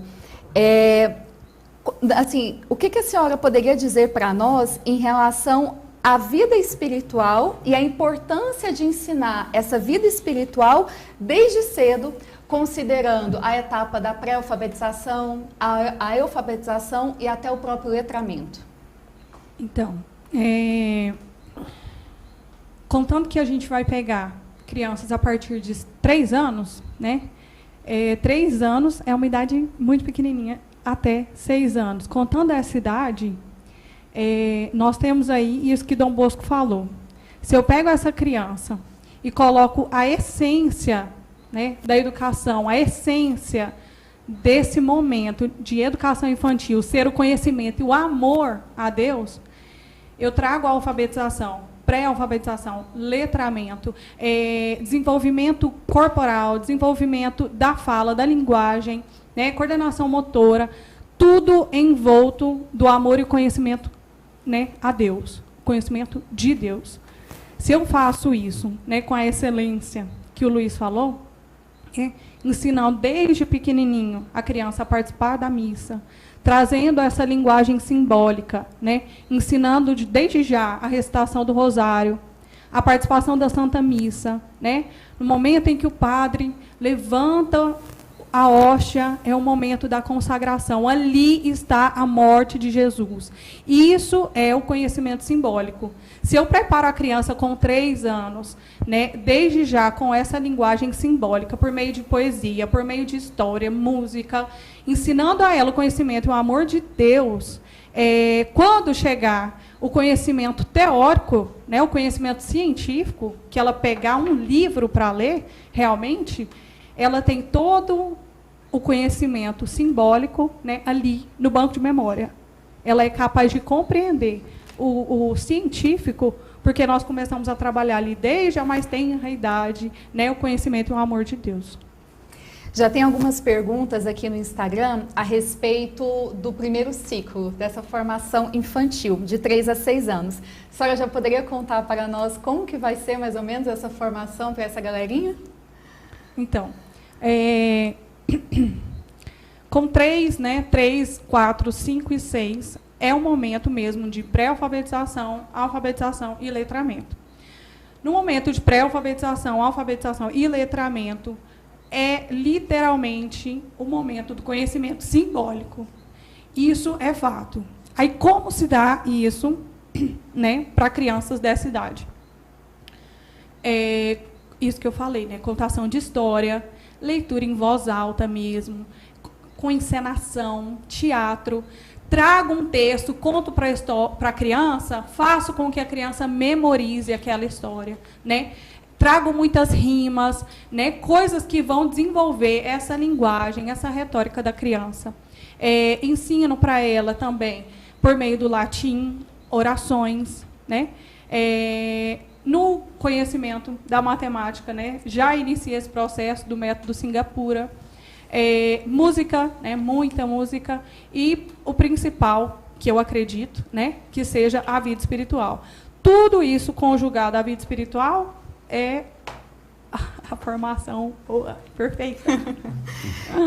A: assim, o que a senhora poderia dizer para nós em relação à vida espiritual e a importância de ensinar essa vida espiritual desde cedo, considerando a etapa da pré-alfabetização, a alfabetização e até o próprio letramento?
C: Então, contando que a gente vai pegar crianças a partir de 3 anos, né? 3 anos é uma idade muito pequenininha, até 6 anos. Contando essa idade, nós temos aí isso que Dom Bosco falou. Se eu pego essa criança e coloco a essência, né, da educação, a essência desse momento de educação infantil, ser o conhecimento e o amor a Deus, eu trago a alfabetização, pré-alfabetização, letramento, desenvolvimento corporal, desenvolvimento da fala, da linguagem, né, coordenação motora, tudo envolto do amor e conhecimento, né, a Deus, conhecimento de Deus. Se eu faço isso, né, com a excelência que o Luiz falou, ensinando desde pequenininho a criança a participar da missa, trazendo essa linguagem simbólica, né? Ensinando desde já a recitação do rosário, a participação da Santa Missa, né? No momento em que o padre levanta a hóstia, é o momento da consagração. Ali está a morte de Jesus. Isso é o conhecimento simbólico. Se eu preparo a criança com 3 anos, né, desde já com essa linguagem simbólica, por meio de poesia, por meio de história, música, ensinando a ela o conhecimento e o amor de Deus, quando chegar o conhecimento teórico, né, o conhecimento científico, que ela pegar um livro para ler, realmente, ela tem todo o conhecimento simbólico, né, ali no banco de memória. Ela é capaz de compreender o científico, porque nós começamos a trabalhar ali desde a mais tenra idade, né, o conhecimento e o amor de Deus.
A: Já tem algumas perguntas aqui no Instagram a respeito do primeiro ciclo, dessa formação infantil, de 3 a 6 anos. A senhora já poderia contar para nós como que vai ser mais ou menos essa formação para essa galerinha?
C: Então, com 3, né, 3, 4, 5 e 6, é o momento mesmo de pré-alfabetização, alfabetização e letramento. No momento de pré-alfabetização, alfabetização e letramento, é literalmente o momento do conhecimento simbólico. Isso é fato. Aí, como se dá isso, né, para crianças dessa idade? Isso que eu falei, né, contação de história, leitura em voz alta mesmo, com encenação, teatro. Trago um texto, conto para a criança, faço com que a criança memorize aquela história, né? Trago muitas rimas, né? Coisas que vão desenvolver essa linguagem, essa retórica da criança. Ensino para ela também, por meio do latim, orações, né? No conhecimento da matemática, né? Já iniciei esse processo do método Singapura. Música, né? Muita música. E o principal, que eu acredito, né? Que seja a vida espiritual. Tudo isso conjugado à vida espiritual é a formação boa, perfeita.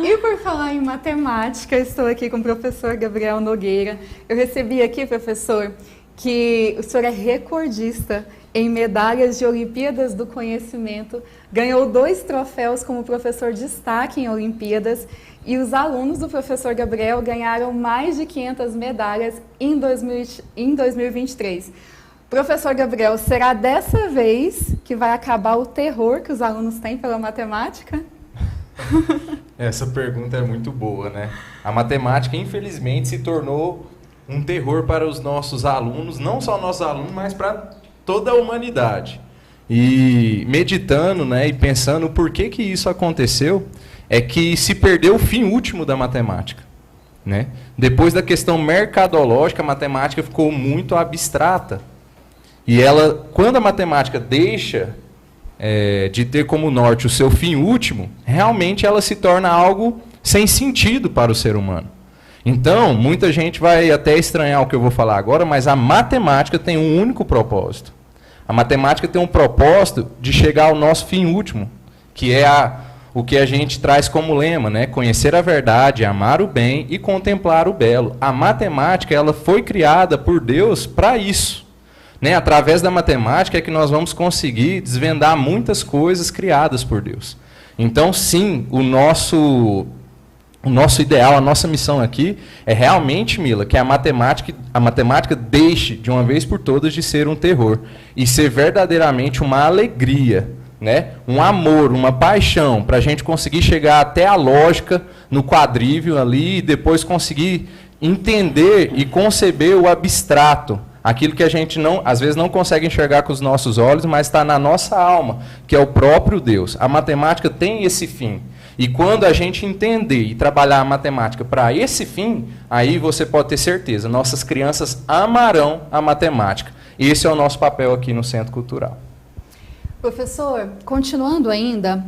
A: E por falar em matemática, estou aqui com o professor Gabriel Nogueira. Eu recebi aqui, professor, que o senhor é recordista em medalhas de Olimpíadas do Conhecimento, ganhou 2 troféus como professor de destaque em Olimpíadas, e os alunos do professor Gabriel ganharam mais de 500 medalhas em 2023. Professor Gabriel, será dessa vez que vai acabar o terror que os alunos têm pela matemática?
D: Essa pergunta é muito boa, né? A matemática, infelizmente, se tornou um terror para os nossos alunos, não só nossos alunos, mas para toda a humanidade. E meditando, né, e pensando por que isso aconteceu, é que se perdeu o fim último da matemática, né? Depois da questão mercadológica, a matemática ficou muito abstrata. E ela, quando a matemática deixa de ter como norte o seu fim último, realmente ela se torna algo sem sentido para o ser humano. Então, muita gente vai até estranhar o que eu vou falar agora, mas a matemática tem um único propósito. A matemática tem um propósito de chegar ao nosso fim último, que é o que a gente traz como lema, né? Conhecer a verdade, amar o bem e contemplar o belo. A matemática, ela foi criada por Deus para isso, né? Através da matemática é que nós vamos conseguir desvendar muitas coisas criadas por Deus. Então, sim, o nosso ideal, a nossa missão aqui é realmente, Mila, que a matemática deixe, de uma vez por todas, de ser um terror e ser verdadeiramente uma alegria, né? Um amor, uma paixão, para a gente conseguir chegar até a lógica no quadrívio ali e depois conseguir entender e conceber o abstrato, aquilo que a gente às vezes não consegue enxergar com os nossos olhos, mas está na nossa alma, que é o próprio Deus. A matemática tem esse fim. E quando a gente entender e trabalhar a matemática para esse fim, aí você pode ter certeza, nossas crianças amarão a matemática. Esse é o nosso papel aqui no Centro Cultural.
A: Professor, continuando ainda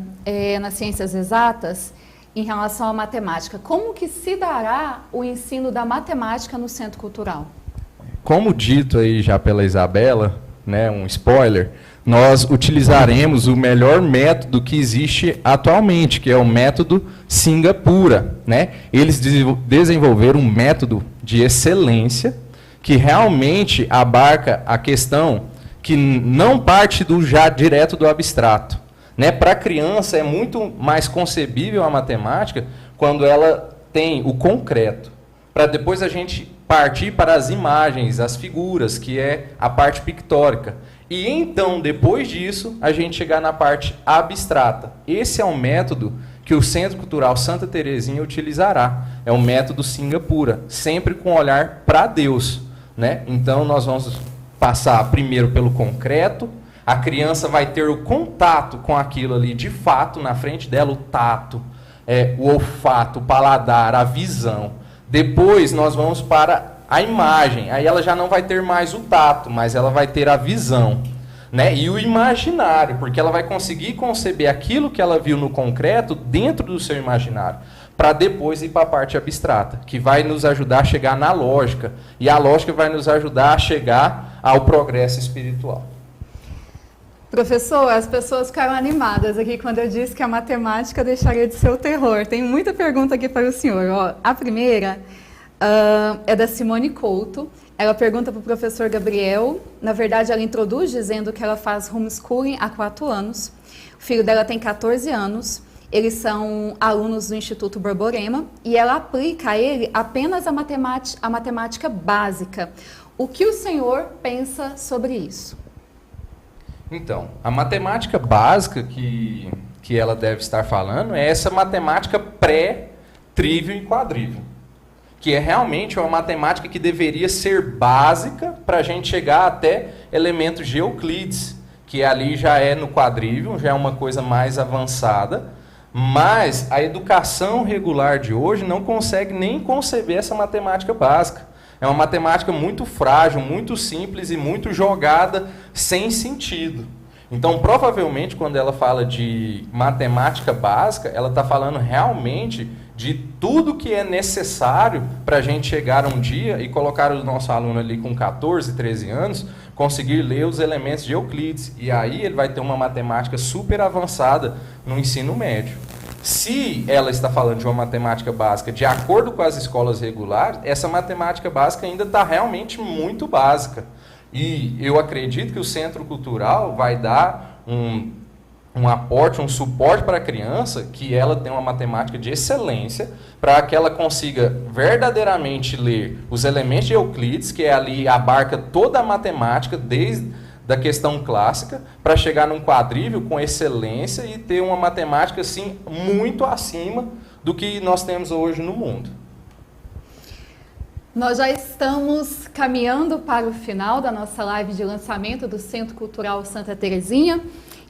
A: nas ciências exatas, em relação à matemática, como que se dará o ensino da matemática no Centro Cultural?
D: Como dito aí já pela Isabela, né, um spoiler, nós utilizaremos o melhor método que existe atualmente, que é o método Singapura, né? Eles desenvolveram um método de excelência que realmente abarca a questão que não parte já direto do abstrato, né? Para a criança é muito mais concebível a matemática quando ela tem o concreto, para depois a gente partir para as imagens, as figuras, que é a parte pictórica. E então, depois disso, a gente chegar na parte abstrata. Esse é um método que o Centro Cultural Santa Terezinha utilizará. É o método Singapura, sempre com olhar para Deus, né? Então, nós vamos passar primeiro pelo concreto, a criança vai ter o contato com aquilo ali de fato, na frente dela, o tato, o olfato, o paladar, a visão. Depois, nós vamos para a imagem, aí ela já não vai ter mais o tato, mas ela vai ter a visão, né? E o imaginário, porque ela vai conseguir conceber aquilo que ela viu no concreto dentro do seu imaginário, para depois ir para a parte abstrata, que vai nos ajudar a chegar na lógica, e a lógica vai nos ajudar a chegar ao progresso espiritual.
A: Professor, as pessoas ficaram animadas aqui quando eu disse que a matemática deixaria de ser o terror. Tem muita pergunta aqui para o senhor. Ó, a primeira é da Simone Couto. Ela pergunta para o professor Gabriel. Na verdade, ela introduz dizendo que ela faz homeschooling há 4 anos. O filho dela tem 14 anos. Eles são alunos do Instituto Borborema e ela aplica a ele apenas a matemática básica. O que o senhor pensa sobre isso?
D: Então, a matemática básica que ela deve estar falando é essa matemática pré-trívio e quadrívio, que é realmente uma matemática que deveria ser básica para a gente chegar até elementos de Euclides, que ali já é no quadrívio, já é uma coisa mais avançada, mas a educação regular de hoje não consegue nem conceber essa matemática básica. É uma matemática muito frágil, muito simples e muito jogada sem sentido. Então, provavelmente, quando ela fala de matemática básica, ela está falando realmente de tudo que é necessário para a gente chegar um dia e colocar o nosso aluno ali com 14, 13 anos, conseguir ler os elementos de Euclides. E aí ele vai ter uma matemática super avançada no ensino médio. Se ela está falando de uma matemática básica de acordo com as escolas regulares, essa matemática básica ainda está realmente muito básica. E eu acredito que o Centro Cultural vai dar um aporte, um suporte para a criança, que ela tenha uma matemática de excelência, para que ela consiga verdadeiramente ler os elementos de Euclides, que ali abarca toda a matemática, desde da questão clássica, para chegar num quadrívio com excelência e ter uma matemática assim, muito acima do que nós temos hoje no mundo.
A: Nós já estamos caminhando para o final da nossa live de lançamento do Centro Cultural Santa Terezinha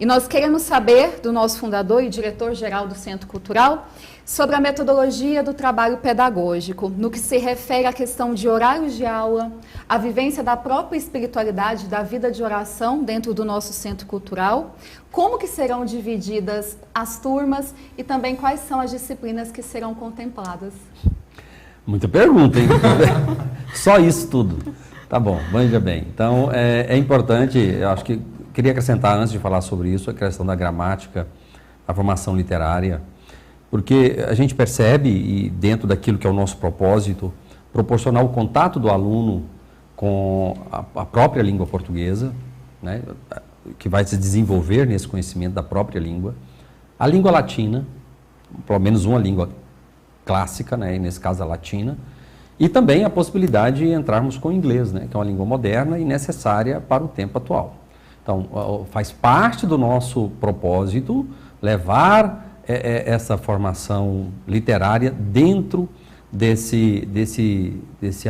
A: e nós queremos saber do nosso fundador e diretor-geral do Centro Cultural sobre a metodologia do trabalho pedagógico, no que se refere à questão de horários de aula, a vivência da própria espiritualidade, da vida de oração dentro do nosso Centro Cultural, como que serão divididas as turmas e também quais são as disciplinas que serão contempladas.
E: Muita pergunta, hein? Só isso tudo. Tá bom, veja bem. Então, é importante, eu acho que queria acrescentar, antes de falar sobre isso, a questão da gramática, a formação literária, porque a gente percebe, e dentro daquilo que é o nosso propósito, proporcionar o contato do aluno com a própria língua portuguesa, né, que vai se desenvolver nesse conhecimento da própria língua, a língua latina, pelo menos uma língua clássica, né, e nesse caso a latina, e também a possibilidade de entrarmos com o inglês, né, que é uma língua moderna e necessária para o tempo atual. Então, faz parte do nosso propósito levar essa formação literária dentro desse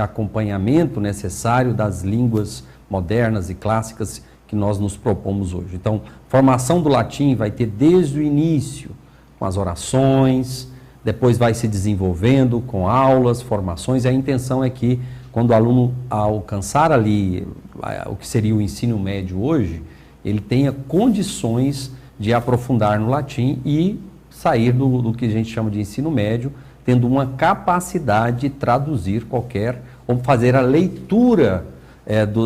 E: acompanhamento necessário das línguas modernas e clássicas que nós nos propomos hoje. Então, formação do latim vai ter desde o início, com as orações, depois vai se desenvolvendo com aulas, formações, e a intenção é que, quando o aluno alcançar ali o que seria o ensino médio hoje, ele tenha condições de aprofundar no latim e sair do que a gente chama de ensino médio, tendo uma capacidade de traduzir ou fazer a leitura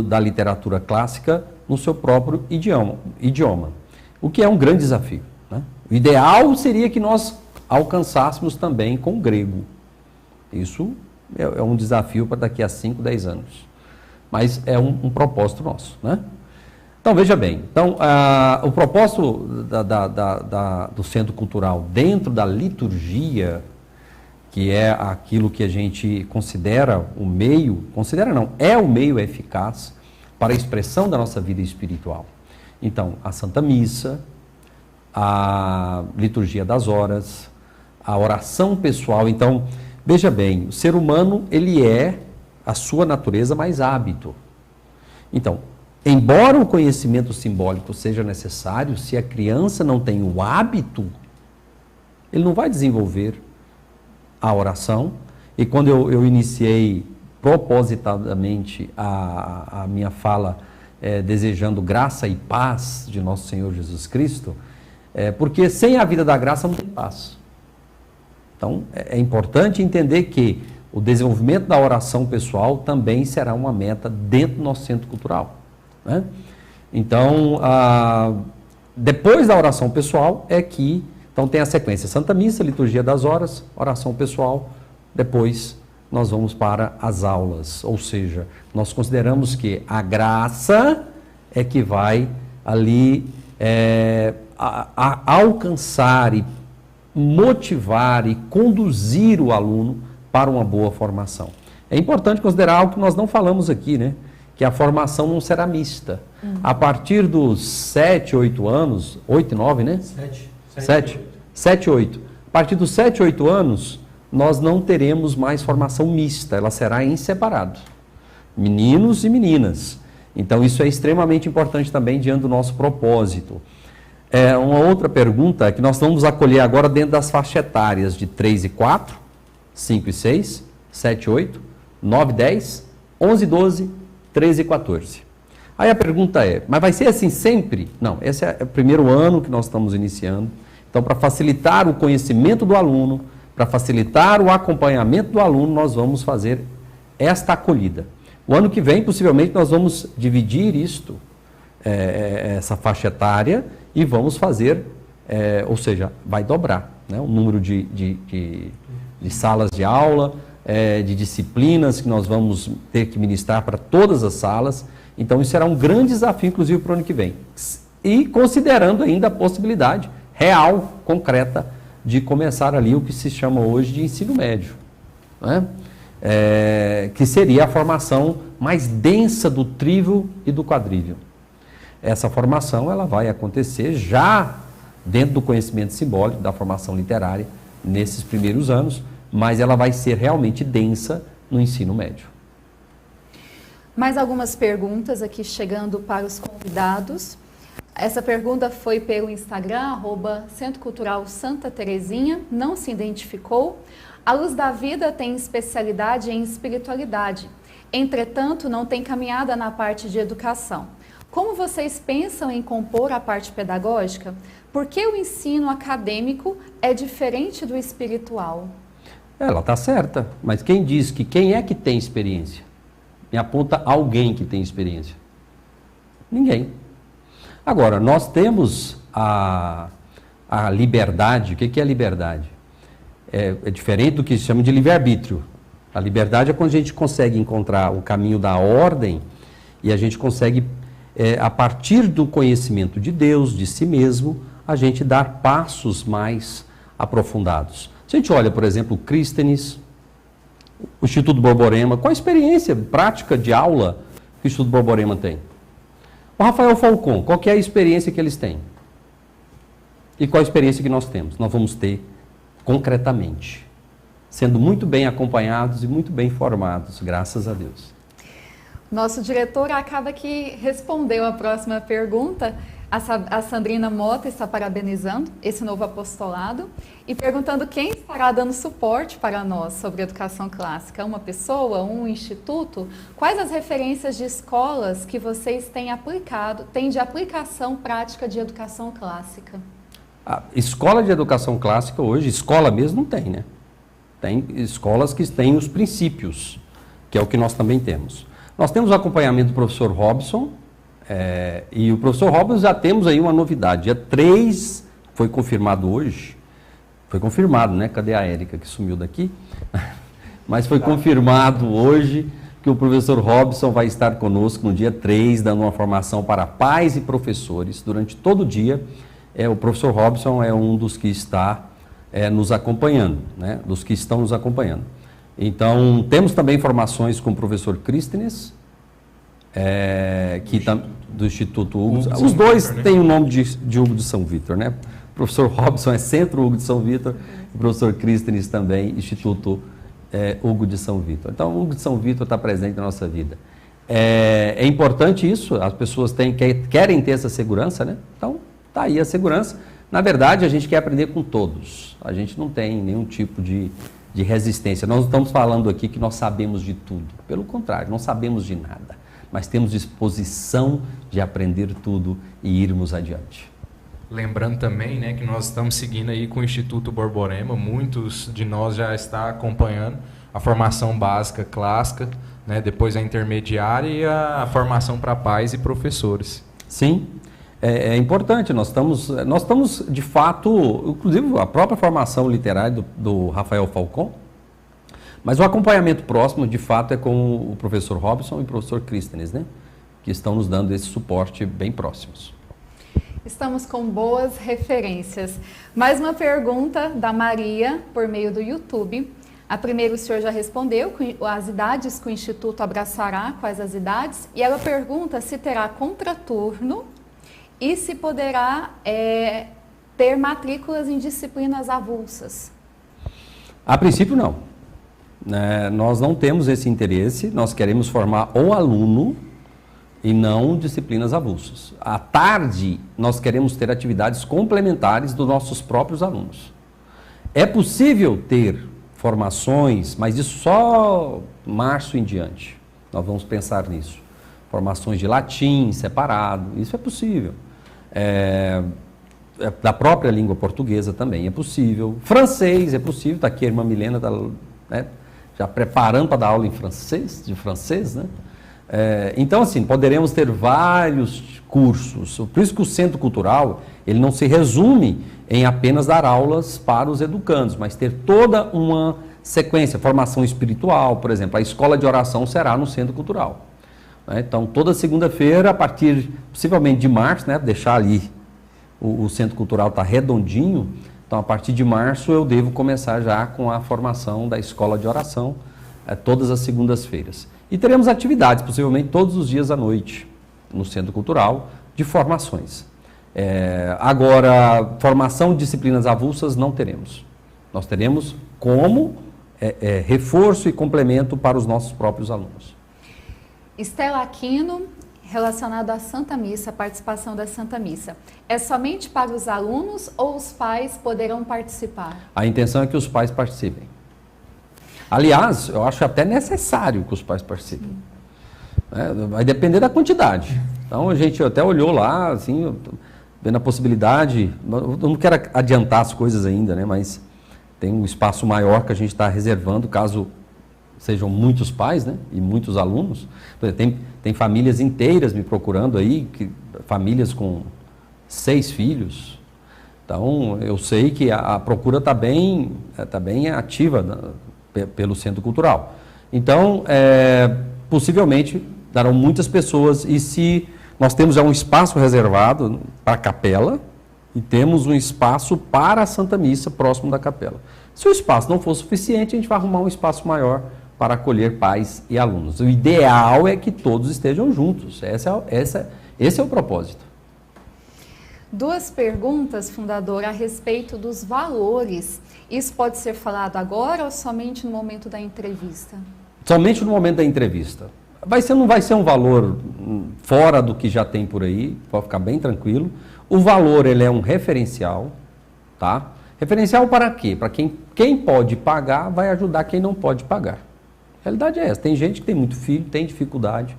E: da literatura clássica no seu próprio idioma, o que é um grande desafio, né? O ideal seria que nós alcançássemos também com o grego. Isso é um desafio para daqui a 5, 10 anos. Mas é um propósito nosso, né? Então, veja bem. Então, o propósito do Centro Cultural dentro da liturgia, que é aquilo que a gente considera o meio, é o meio eficaz para a expressão da nossa vida espiritual. Então, a Santa Missa, a liturgia das horas, a oração pessoal. Então, veja bem, o ser humano, ele é a sua natureza mais hábito. Então, embora o conhecimento simbólico seja necessário, se a criança não tem o hábito, ele não vai desenvolver a oração. E quando eu iniciei propositadamente a minha fala desejando graça e paz de nosso Senhor Jesus Cristo, porque sem a vida da graça não tem paz. Então, é importante entender que o desenvolvimento da oração pessoal também será uma meta dentro do nosso Centro Cultural, né? Então, depois da oração pessoal então tem a sequência: Santa Missa, liturgia das horas, oração pessoal, depois nós vamos para as aulas. Ou seja, nós consideramos que a graça é que vai ali alcançar e motivar e conduzir o aluno para uma boa formação. É importante considerar algo que nós não falamos aqui, né? Que a formação não será mista. A partir dos 7, 8 anos, 8 e 9, né? 7 e 8. A partir dos 7, 8 anos, nós não teremos mais formação mista, ela será em separado. Meninos e meninas. Então isso é extremamente importante também diante do nosso propósito. Uma outra pergunta é que nós vamos acolher agora dentro das faixas etárias de 3 e 4, 5 e 6, 7 e 8, 9 e 10, 11 e 12, 13 e 14. Aí a pergunta é, mas vai ser assim sempre? Não, esse é o primeiro ano que nós estamos iniciando. Então, para facilitar o conhecimento do aluno, para facilitar o acompanhamento do aluno, nós vamos fazer esta acolhida. O ano que vem, possivelmente, nós vamos dividir isto, essa faixa etária, e vamos fazer, ou seja, vai dobrar, né, o número de salas de aula, de disciplinas que nós vamos ter que ministrar para todas as salas. Então, isso será um grande desafio, inclusive, para o ano que vem. E considerando ainda a possibilidade real, concreta, de começar ali o que se chama hoje de ensino médio, né? Que seria a formação mais densa do trívio e do quadrívio. Essa formação ela vai acontecer já dentro do conhecimento simbólico, da formação literária, nesses primeiros anos, mas ela vai ser realmente densa no ensino médio.
A: Mais algumas perguntas aqui chegando para os convidados. Essa pergunta foi pelo Instagram, @Centro Cultural Santa Terezinha, não se identificou. A Luz da Vida tem especialidade em espiritualidade, entretanto não tem caminhada na parte de educação. Como vocês pensam em compor a parte pedagógica? Por que o ensino acadêmico é diferente do espiritual?
E: Ela está certa, mas quem diz que quem é que tem experiência? Me aponta alguém que tem experiência. Ninguém. Agora, nós temos a liberdade. O que é a liberdade? É diferente do que se chama de livre-arbítrio. A liberdade é quando a gente consegue encontrar o caminho da ordem e a gente consegue, a partir do conhecimento de Deus, de si mesmo, a gente dar passos mais aprofundados. Se a gente olha, por exemplo, o Clístenes, o Instituto Borborema, qual a experiência prática de aula que o Instituto Borborema tem? O Rafael Falcon, qual que é a experiência que eles têm? E qual a experiência que nós temos? Nós vamos ter concretamente, sendo muito bem acompanhados e muito bem formados, graças a Deus.
A: Nosso diretor acaba que respondeu a próxima pergunta. A Sandrina Mota está parabenizando esse novo apostolado e perguntando quem estará dando suporte para nós sobre educação clássica. Uma pessoa, um instituto? Quais as referências de escolas que vocês têm de aplicação prática de educação clássica?
E: A escola de educação clássica hoje, escola mesmo não tem, né? Tem escolas que têm os princípios, que é o que nós também temos. Nós temos o acompanhamento do professor Robson, e o professor Robson já temos aí uma novidade. Dia 3, foi confirmado hoje, foi confirmado, né? Cadê a Érica que sumiu daqui? Mas foi confirmado hoje que o professor Robson vai estar conosco no dia 3, dando uma formação para pais e professores durante todo o dia. O professor Robson é um dos que está nos acompanhando, né? Dos que estão nos acompanhando. Então, temos também formações com o professor Clístenes, do Instituto Hugo. Os dois têm o nome de Hugo de São Vítor, né? O professor Robson é Centro Hugo de São Vítor, o professor Clístenes também, Instituto Hugo de São Vítor. Então, o Hugo de São Vítor está presente na nossa vida. É importante isso, as pessoas querem ter essa segurança, né? Então, está aí a segurança. Na verdade, a gente quer aprender com todos. A gente não tem nenhum tipo de resistência. Nós não estamos falando aqui que nós sabemos de tudo. Pelo contrário, não sabemos de nada. Mas temos disposição de aprender tudo e irmos adiante.
D: Lembrando também, né, que nós estamos seguindo aí com o Instituto Borborema. Muitos de nós já estão acompanhando a formação básica clássica, né, depois a intermediária e a formação para pais e professores.
E: Sim. É importante, nós estamos de fato, inclusive a própria formação literária do Rafael Falcon, Mas o acompanhamento próximo, de fato, é com o professor Robson e o professor Crístenes, né? Que estão nos dando esse suporte bem próximos.
A: Estamos com boas referências. Mais uma pergunta da Maria, por meio do YouTube. A primeira o senhor já respondeu, as idades que o Instituto abraçará, quais as idades? E ela pergunta se terá contraturno e se poderá ter matrículas em disciplinas avulsas.
E: A princípio, não. Nós não temos esse interesse, nós queremos formar o aluno e não disciplinas avulsas. À tarde, nós queremos ter atividades complementares dos nossos próprios alunos. É possível ter formações, mas isso só março em diante. Nós vamos pensar nisso. Formações de latim separado, isso é possível. Da própria língua portuguesa também é possível. Francês é possível, está aqui a irmã Milena, já preparando para dar aula em francês, de francês, né? Então, assim, poderemos ter vários cursos. Por isso que o Centro Cultural, ele não se resume em apenas dar aulas para os educandos, mas ter toda uma sequência, formação espiritual, por exemplo. A escola de oração será no Centro Cultural. Então, toda segunda-feira, a partir, possivelmente de março, né, deixar ali, o Centro Cultural está redondinho, então, a partir de março, eu devo começar já com a formação da escola de oração, todas as segundas-feiras. E teremos atividades, possivelmente todos os dias à noite, no Centro Cultural, de formações. Agora, formação de disciplinas avulsas não teremos. Nós teremos como reforço e complemento para os nossos próprios alunos.
A: Estela Aquino, relacionado à Santa Missa, a participação da Santa Missa. É somente para os alunos ou os pais poderão participar? A intenção é que os pais participem.
E: Aliás, eu acho até necessário que os pais participem. Vai depender da quantidade. Então, a gente até olhou lá, assim, vendo a possibilidade, eu não quero adiantar as coisas ainda, né? Mas tem um espaço maior que a gente está reservando, caso sejam muitos pais, né? E muitos alunos. Tem famílias inteiras me procurando aí, famílias com 6 filhos. Então, eu sei que a procura está bem ativa pelo Centro Cultural. Então, possivelmente darão muitas pessoas, e se nós temos já um espaço reservado para a capela e temos um espaço para a Santa Missa próximo da capela. Se o espaço não for suficiente, a gente vai arrumar um espaço maior para acolher pais e alunos. O ideal é que todos estejam juntos. Esse é o propósito.
A: 2 perguntas, fundador, a respeito dos valores. Isso pode ser falado agora ou somente no momento da entrevista?
E: Somente no momento da entrevista. Não vai ser um valor fora do que já tem por aí, pode ficar bem tranquilo. O valor, ele é um referencial, tá? Referencial para quê? Para quem pode pagar, vai ajudar quem não pode pagar. A realidade é essa. Tem gente que tem muito filho, tem dificuldade,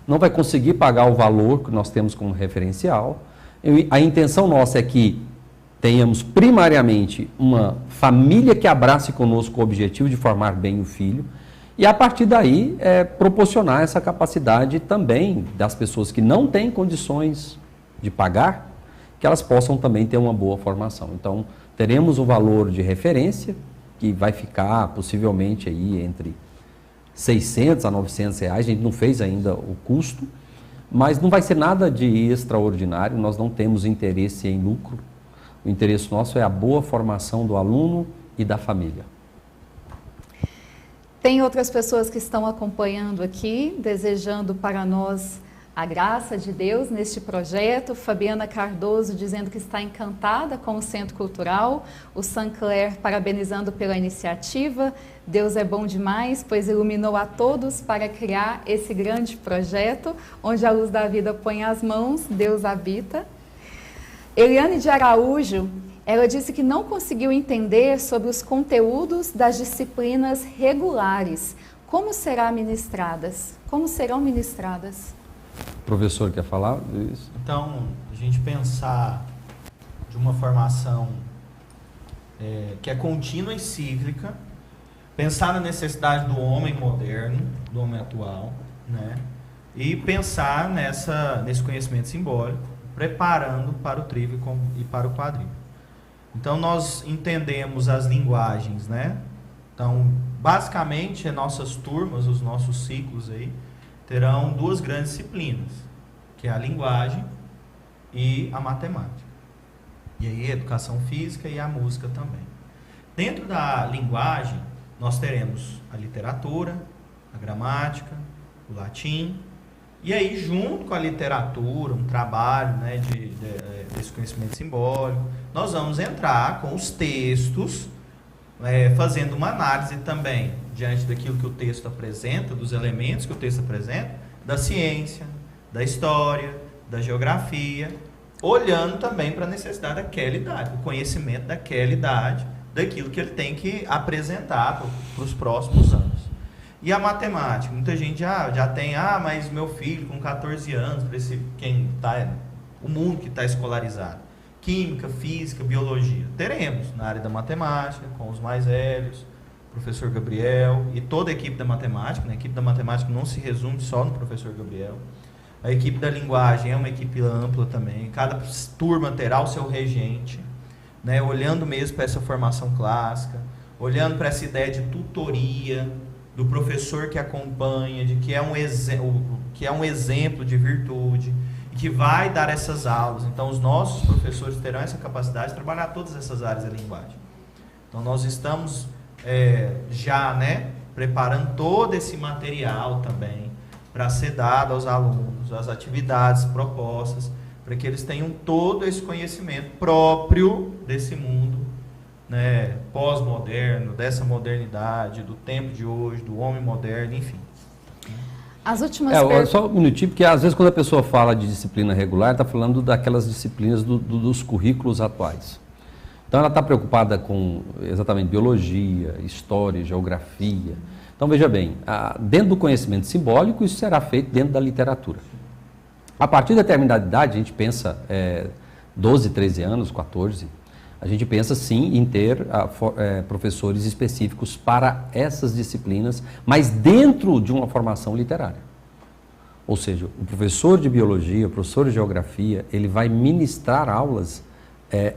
E: não vai conseguir pagar o valor que nós temos como referencial. A intenção nossa é que tenhamos primariamente uma família que abrace conosco o objetivo de formar bem o filho, e a partir daí proporcionar essa capacidade também das pessoas que não têm condições de pagar, que elas possam também ter uma boa formação. Então, teremos um valor de referência que vai ficar possivelmente aí entre 600 a 900 reais, a gente não fez ainda o custo, mas não vai ser nada de extraordinário, nós não temos interesse em lucro. O interesse nosso é a boa formação do aluno e da família.
A: Tem outras pessoas que estão acompanhando aqui, desejando para nós a graça de Deus neste projeto. Fabiana Cardoso dizendo que está encantada com o Centro Cultural. O Sancler parabenizando pela iniciativa. Deus é bom demais, pois iluminou a todos para criar esse grande projeto, onde a luz da vida põe as mãos, Deus habita. Eliane de Araújo, ela disse que não conseguiu entender sobre os conteúdos das disciplinas regulares. Como serão ministradas?
E: O professor quer falar isso?
B: Então, a gente pensar de uma formação que é contínua e cíclica, pensar na necessidade do homem moderno, do homem atual, né? E pensar nesse conhecimento simbólico, preparando para o trívico e para o quadrívio. Então, nós entendemos as linguagens, né? Então, basicamente, nossas turmas, os nossos ciclos aí, terão duas grandes disciplinas, que é a linguagem e a matemática. E aí a educação física e a música também. Dentro da linguagem, nós teremos a literatura, a gramática, o latim, e aí junto com a literatura, um trabalho, né, desse conhecimento simbólico, nós vamos entrar com os textos, fazendo uma análise também, diante daquilo que o texto apresenta, dos elementos que o texto apresenta, da ciência, da história, da geografia, olhando também para a necessidade daquela idade, o conhecimento daquela idade, daquilo que ele tem que apresentar para os próximos anos. E a matemática, muita gente já tem, mas meu filho com 14 anos, o mundo que está escolarizado, química, física, biologia, teremos na área da matemática, com os mais velhos, professor Gabriel e toda a equipe da matemática, né? A equipe da matemática não se resume só no professor Gabriel. A equipe da linguagem é uma equipe ampla também, cada turma terá o seu regente, né? Olhando mesmo para essa formação clássica, olhando para essa ideia de tutoria, do professor que acompanha, de que é um exemplo de virtude, e que vai dar essas aulas. Então, os nossos professores terão essa capacidade de trabalhar todas essas áreas da linguagem. Então, nós estamos já, né, preparando todo esse material também para ser dado aos alunos, as atividades propostas, para que eles tenham todo esse conhecimento próprio desse mundo, né, pós-moderno, dessa modernidade, do tempo de hoje, do homem moderno, enfim.
A: As últimas
E: só um minutinho, porque às vezes quando a pessoa fala de disciplina regular, está falando daquelas disciplinas dos currículos atuais. Então ela está preocupada com exatamente biologia, história, geografia. Então veja bem, dentro do conhecimento simbólico, isso será feito dentro da literatura. A partir de determinada idade, a gente pensa 12, 13 anos, 14, a gente pensa sim em ter professores específicos para essas disciplinas, mas dentro de uma formação literária. Ou seja, o professor de biologia, o professor de geografia, ele vai ministrar aulas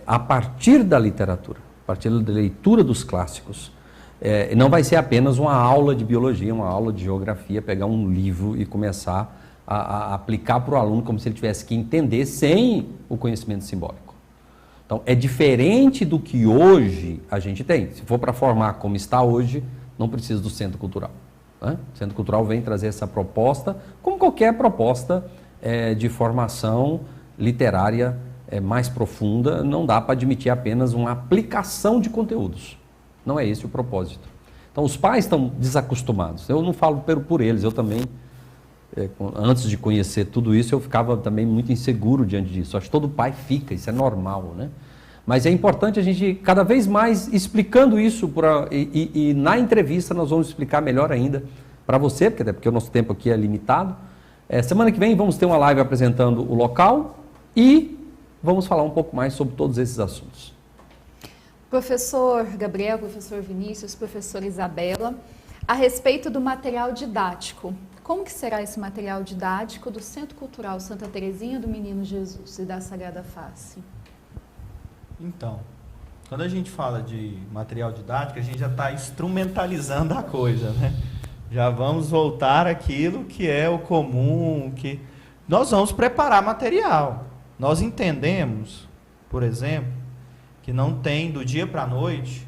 E: a partir da literatura, a partir da leitura dos clássicos. Não vai ser apenas uma aula de biologia, uma aula de geografia, pegar um livro e começar a aplicar para o aluno como se ele tivesse que entender sem o conhecimento simbólico. Então, é diferente do que hoje a gente tem. Se for para formar como está hoje, não precisa do Centro Cultural. Né? O Centro Cultural vem trazer essa proposta, como qualquer proposta de formação literária mais profunda, não dá para admitir apenas uma aplicação de conteúdos. Não é esse o propósito. Então, os pais estão desacostumados. Eu não falo por eles, eu também, antes de conhecer tudo isso, eu ficava também muito inseguro diante disso. Acho que todo pai fica, isso é normal, né? Mas é importante a gente, cada vez mais, explicando isso, e na entrevista nós vamos explicar melhor ainda para você, até porque o nosso tempo aqui é limitado. Semana que vem vamos ter uma live apresentando o local e vamos falar um pouco mais sobre todos esses assuntos.
A: Professor Gabriel, professor Vinícius, professora Isabela, a respeito do material didático. Como que será esse material didático do Centro Cultural Santa Terezinha do Menino Jesus e da Sagrada Face?
B: Então, quando a gente fala de material didático, a gente já está instrumentalizando a coisa, né? Já vamos voltar àquilo que é o comum, que nós vamos preparar material. Nós entendemos, por exemplo, que não tem do dia para a noite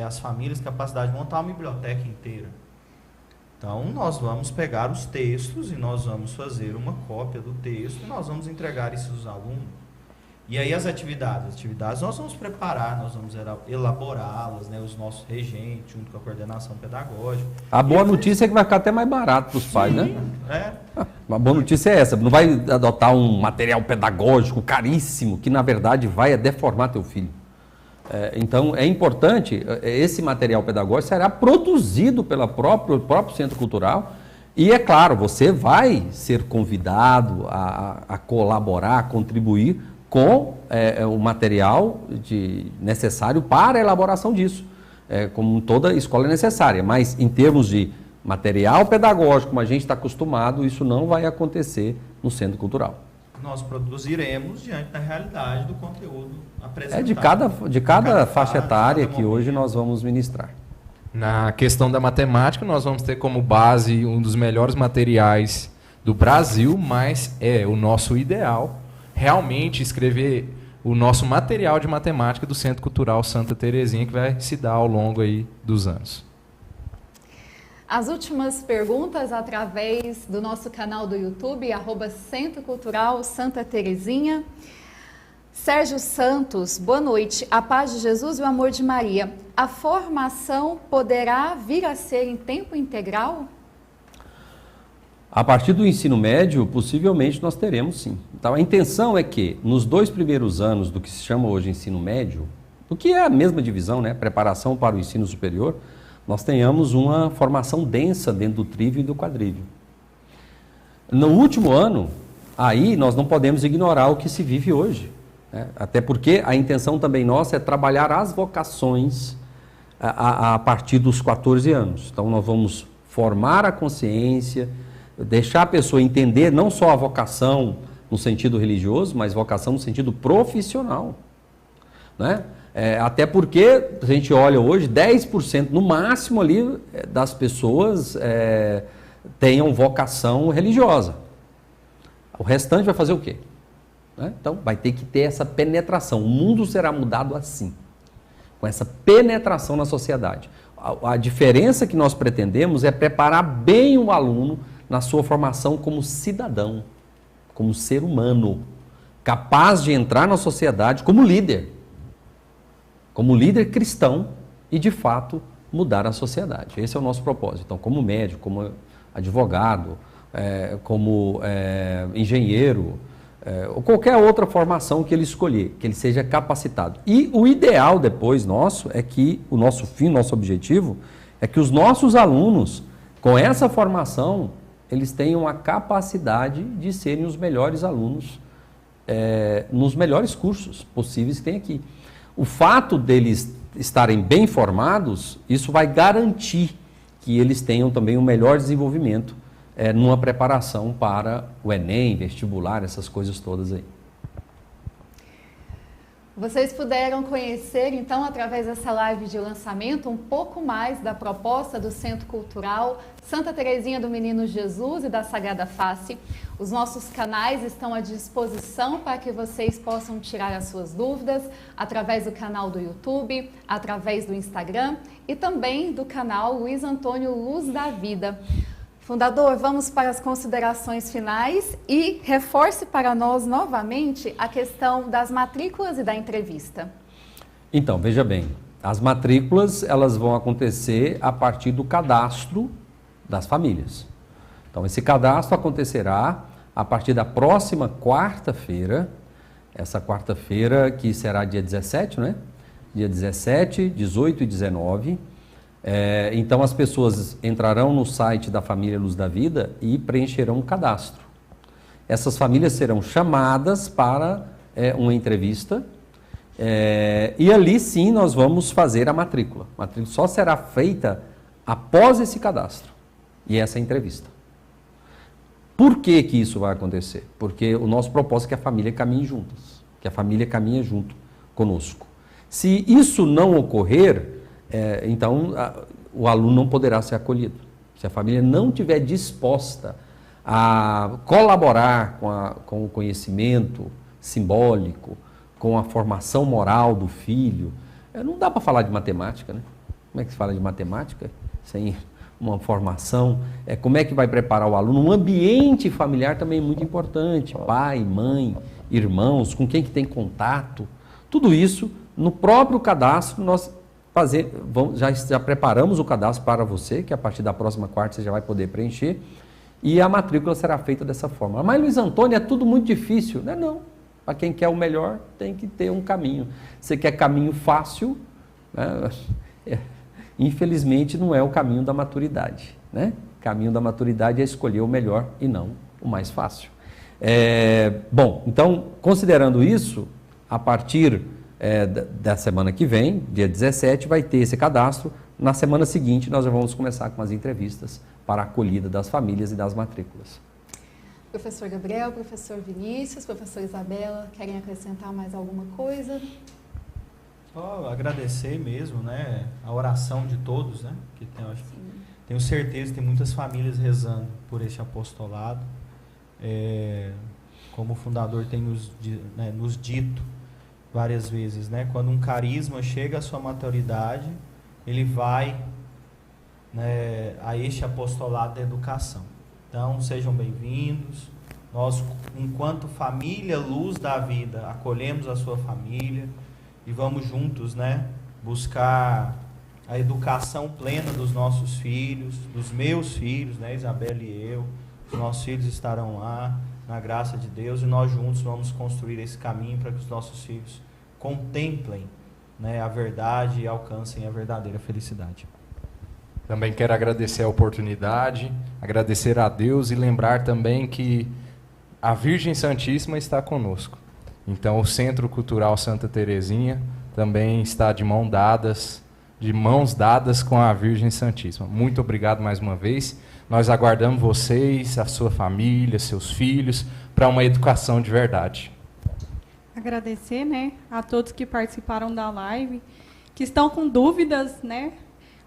B: as famílias capacidade de montar uma biblioteca inteira. Então, nós vamos pegar os textos e nós vamos fazer uma cópia do texto e nós vamos entregar isso aos alunos. E aí as atividades nós vamos preparar, nós vamos elaborá-las, né, os nossos regentes, junto com a coordenação pedagógica.
E: A boa notícia é que vai ficar até mais barato para os pais, né? Uma boa notícia é essa, não vai adotar um material pedagógico caríssimo, que na verdade vai deformar teu filho. Então é importante, esse material pedagógico será produzido pelo próprio Centro Cultural e é claro, você vai ser convidado a colaborar, a contribuir com o material necessário para a elaboração disso, como toda escola é necessária, mas em termos de material pedagógico, como a gente está acostumado, isso não vai acontecer no Centro Cultural.
B: Nós produziremos diante da realidade do conteúdo apresentado.
E: De cada faixa etária que hoje nós vamos ministrar.
D: Na questão da matemática, nós vamos ter como base um dos melhores materiais do Brasil, mas é o nosso ideal realmente escrever o nosso material de matemática do Centro Cultural Santa Terezinha, que vai se dar ao longo aí dos anos.
A: As últimas perguntas através do nosso canal do YouTube, @Centro Cultural Santa Terezinha. Sérgio Santos, boa noite. A paz de Jesus e o amor de Maria. A formação poderá vir a ser em tempo integral?
E: A partir do ensino médio, possivelmente nós teremos sim. Então, a intenção é que nos 2 primeiros anos do que se chama hoje ensino médio, do que é a mesma divisão, né, preparação para o ensino superior, nós tenhamos uma formação densa dentro do trívio e do quadrívio. No último ano, aí nós não podemos ignorar o que se vive hoje, né? Até porque a intenção também nossa é trabalhar as vocações a partir dos 14 anos. Então nós vamos formar a consciência, deixar a pessoa entender não só a vocação no sentido religioso, mas vocação no sentido profissional, né? Até porque a gente olha hoje, 10% no máximo ali das pessoas tenham vocação religiosa. O restante vai fazer o quê? Né? Então vai ter que ter essa penetração. O mundo será mudado assim, com essa penetração na sociedade. A diferença que nós pretendemos é preparar bem o aluno na sua formação como cidadão, como ser humano, capaz de entrar na sociedade como líder cristão e, de fato, mudar a sociedade. Esse é o nosso propósito. Então, como médico, como advogado, como engenheiro, ou qualquer outra formação que ele escolher, que ele seja capacitado. E o ideal depois nosso é que o nosso fim, nosso objetivo, é que os nossos alunos, com essa formação, eles tenham a capacidade de serem os melhores alunos nos melhores cursos possíveis que tem aqui. O fato deles estarem bem formados, isso vai garantir que eles tenham também um melhor desenvolvimento numa preparação para o Enem, vestibular, essas coisas todas aí.
A: Vocês puderam conhecer, então, através dessa live de lançamento, um pouco mais da proposta do Centro Cultural Santa Terezinha do Menino Jesus e da Sagrada Face. Os nossos canais estão à disposição para que vocês possam tirar as suas dúvidas através do canal do YouTube, através do Instagram e também do canal Luiz Antônio Luz da Vida. Fundador, vamos para as considerações finais e reforce para nós novamente a questão das matrículas e da entrevista.
E: Então, veja bem, as matrículas elas vão acontecer a partir do cadastro das famílias. Então, esse cadastro acontecerá a partir da próxima quarta-feira, essa quarta-feira que será dia 17, né? Dia 17, 18 e 19. Então as pessoas entrarão no site da Família Luz da Vida e preencherão um cadastro. Essas famílias serão chamadas para uma entrevista e ali sim nós vamos fazer a matrícula. A matrícula só será feita após esse cadastro e essa entrevista. Por que que isso vai acontecer? Porque o nosso propósito é que a família caminhe juntas, que a família caminhe junto conosco. Se isso não ocorrer, então o aluno não poderá ser acolhido. Se a família não estiver disposta a colaborar com o conhecimento simbólico, com a formação moral do filho, não dá para falar de matemática, né? Como é que se fala de matemática sem uma formação? Como é que vai preparar o aluno? Um ambiente familiar também é muito importante. Pai, mãe, irmãos, com quem que tem contato. Tudo isso, no próprio cadastro, nós já preparamos o cadastro para você, que a partir da próxima quarta você já vai poder preencher, e a matrícula será feita dessa forma. Mas, Luiz Antônio, é tudo muito difícil. Não. Para quem quer o melhor, tem que ter um caminho. Você quer caminho fácil, né? Infelizmente não é o caminho da maturidade, né? O caminho da maturidade é escolher o melhor e não o mais fácil. Bom, então, considerando isso, a partir da semana que vem, dia 17, vai ter esse cadastro. Na semana seguinte, nós já vamos começar com as entrevistas para a acolhida das famílias e das matrículas.
A: Professor Gabriel, professor Vinícius, professora Isabela, querem acrescentar mais alguma coisa?
B: Só agradecer mesmo, né, a oração de todos, né, que tenho certeza que tem muitas famílias rezando por este apostolado. Como o fundador tem nos dito várias vezes, né, quando um carisma chega à sua maturidade, ele vai, né, a este apostolado da educação. Então, sejam bem-vindos. Nós, enquanto família Luz da Vida, acolhemos a sua família e vamos juntos, né, buscar a educação plena dos nossos filhos, dos meus filhos, né, Isabela e eu. Os nossos filhos estarão lá, na graça de Deus, e nós juntos vamos construir esse caminho para que os nossos filhos contemplem, né, a verdade e alcancem a verdadeira felicidade.
D: Também quero agradecer a oportunidade, agradecer a Deus e lembrar também que a Virgem Santíssima está conosco. Então, o Centro Cultural Santa Terezinha também está de mãos dadas com a Virgem Santíssima. Muito obrigado mais uma vez. Nós aguardamos vocês, a sua família, seus filhos, para uma educação de verdade.
C: Agradecer, né, a todos que participaram da live, que estão com dúvidas, né?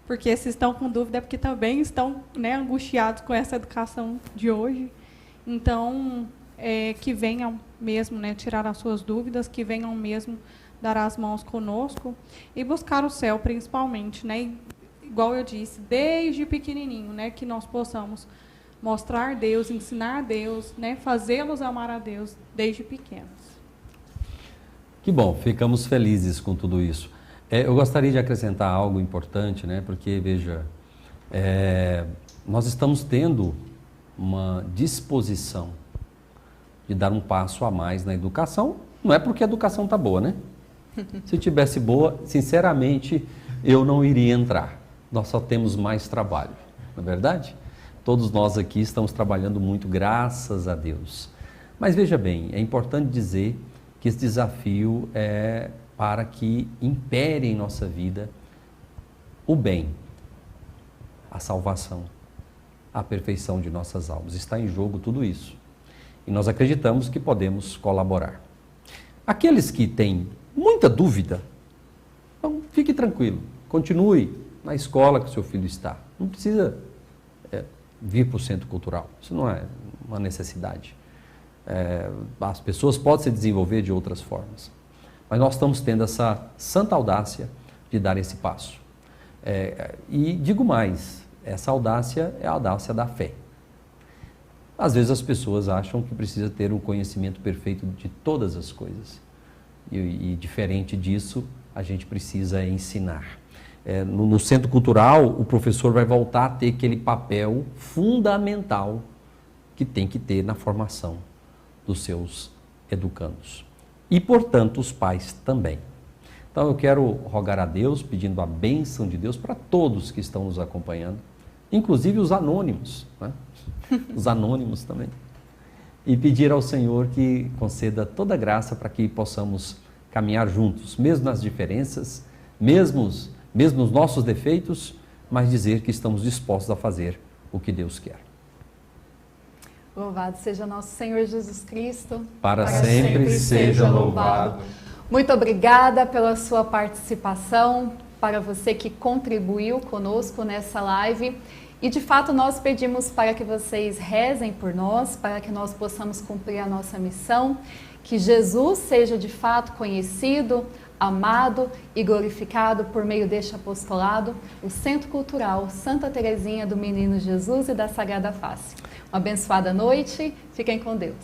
C: Porque se estão com dúvida é porque também estão, né, angustiados com essa educação de hoje. Então, que venham mesmo, né, tirar as suas dúvidas, que venham mesmo dar as mãos conosco e buscar o céu, principalmente, né? E, igual eu disse, desde pequenininho, né, que nós possamos mostrar Deus, ensinar Deus, né, fazê-los amar a Deus desde pequenos.
E: Que bom, ficamos felizes com tudo isso. Eu gostaria de acrescentar algo importante, né? Porque, veja, nós estamos tendo uma disposição de dar um passo a mais na educação. Não é porque a educação está boa, né? Se tivesse boa, sinceramente, eu não iria entrar. Nós só temos mais trabalho, não é verdade? Todos nós aqui estamos trabalhando muito, graças a Deus. Mas veja bem, é importante dizer que esse desafio é para que impere em nossa vida o bem, a salvação, a perfeição de nossas almas. Está em jogo tudo isso. E nós acreditamos que podemos colaborar. Aqueles que têm muita dúvida, então fique tranquilo, continue na escola que o seu filho está. Não precisa vir para o centro cultural, isso não é uma necessidade. As pessoas podem se desenvolver de outras formas. Mas nós estamos tendo essa santa audácia de dar esse passo. E digo mais, essa audácia é a audácia da fé. Às vezes as pessoas acham que precisa ter um conhecimento perfeito de todas as coisas. E diferente disso, a gente precisa ensinar. No centro cultural, o professor vai voltar a ter aquele papel fundamental que tem que ter na formação dos seus educandos. E, portanto, os pais também. Então, eu quero rogar a Deus, pedindo a bênção de Deus para todos que estão nos acompanhando, inclusive os anônimos, né? Os anônimos também. E pedir ao Senhor que conceda toda a graça para que possamos caminhar juntos, mesmo nas diferenças, mesmo nos nossos defeitos, mas dizer que estamos dispostos a fazer o que Deus quer.
A: Louvado seja nosso Senhor Jesus Cristo.
E: Para sempre seja louvado.
A: Muito obrigada pela sua participação, para você que contribuiu conosco nessa live. E de fato nós pedimos para que vocês rezem por nós, para que nós possamos cumprir a nossa missão, que Jesus seja de fato conhecido, amado e glorificado por meio deste apostolado, o Centro Cultural Santa Terezinha do Menino Jesus e da Sagrada Face. Uma abençoada noite, fiquem com Deus.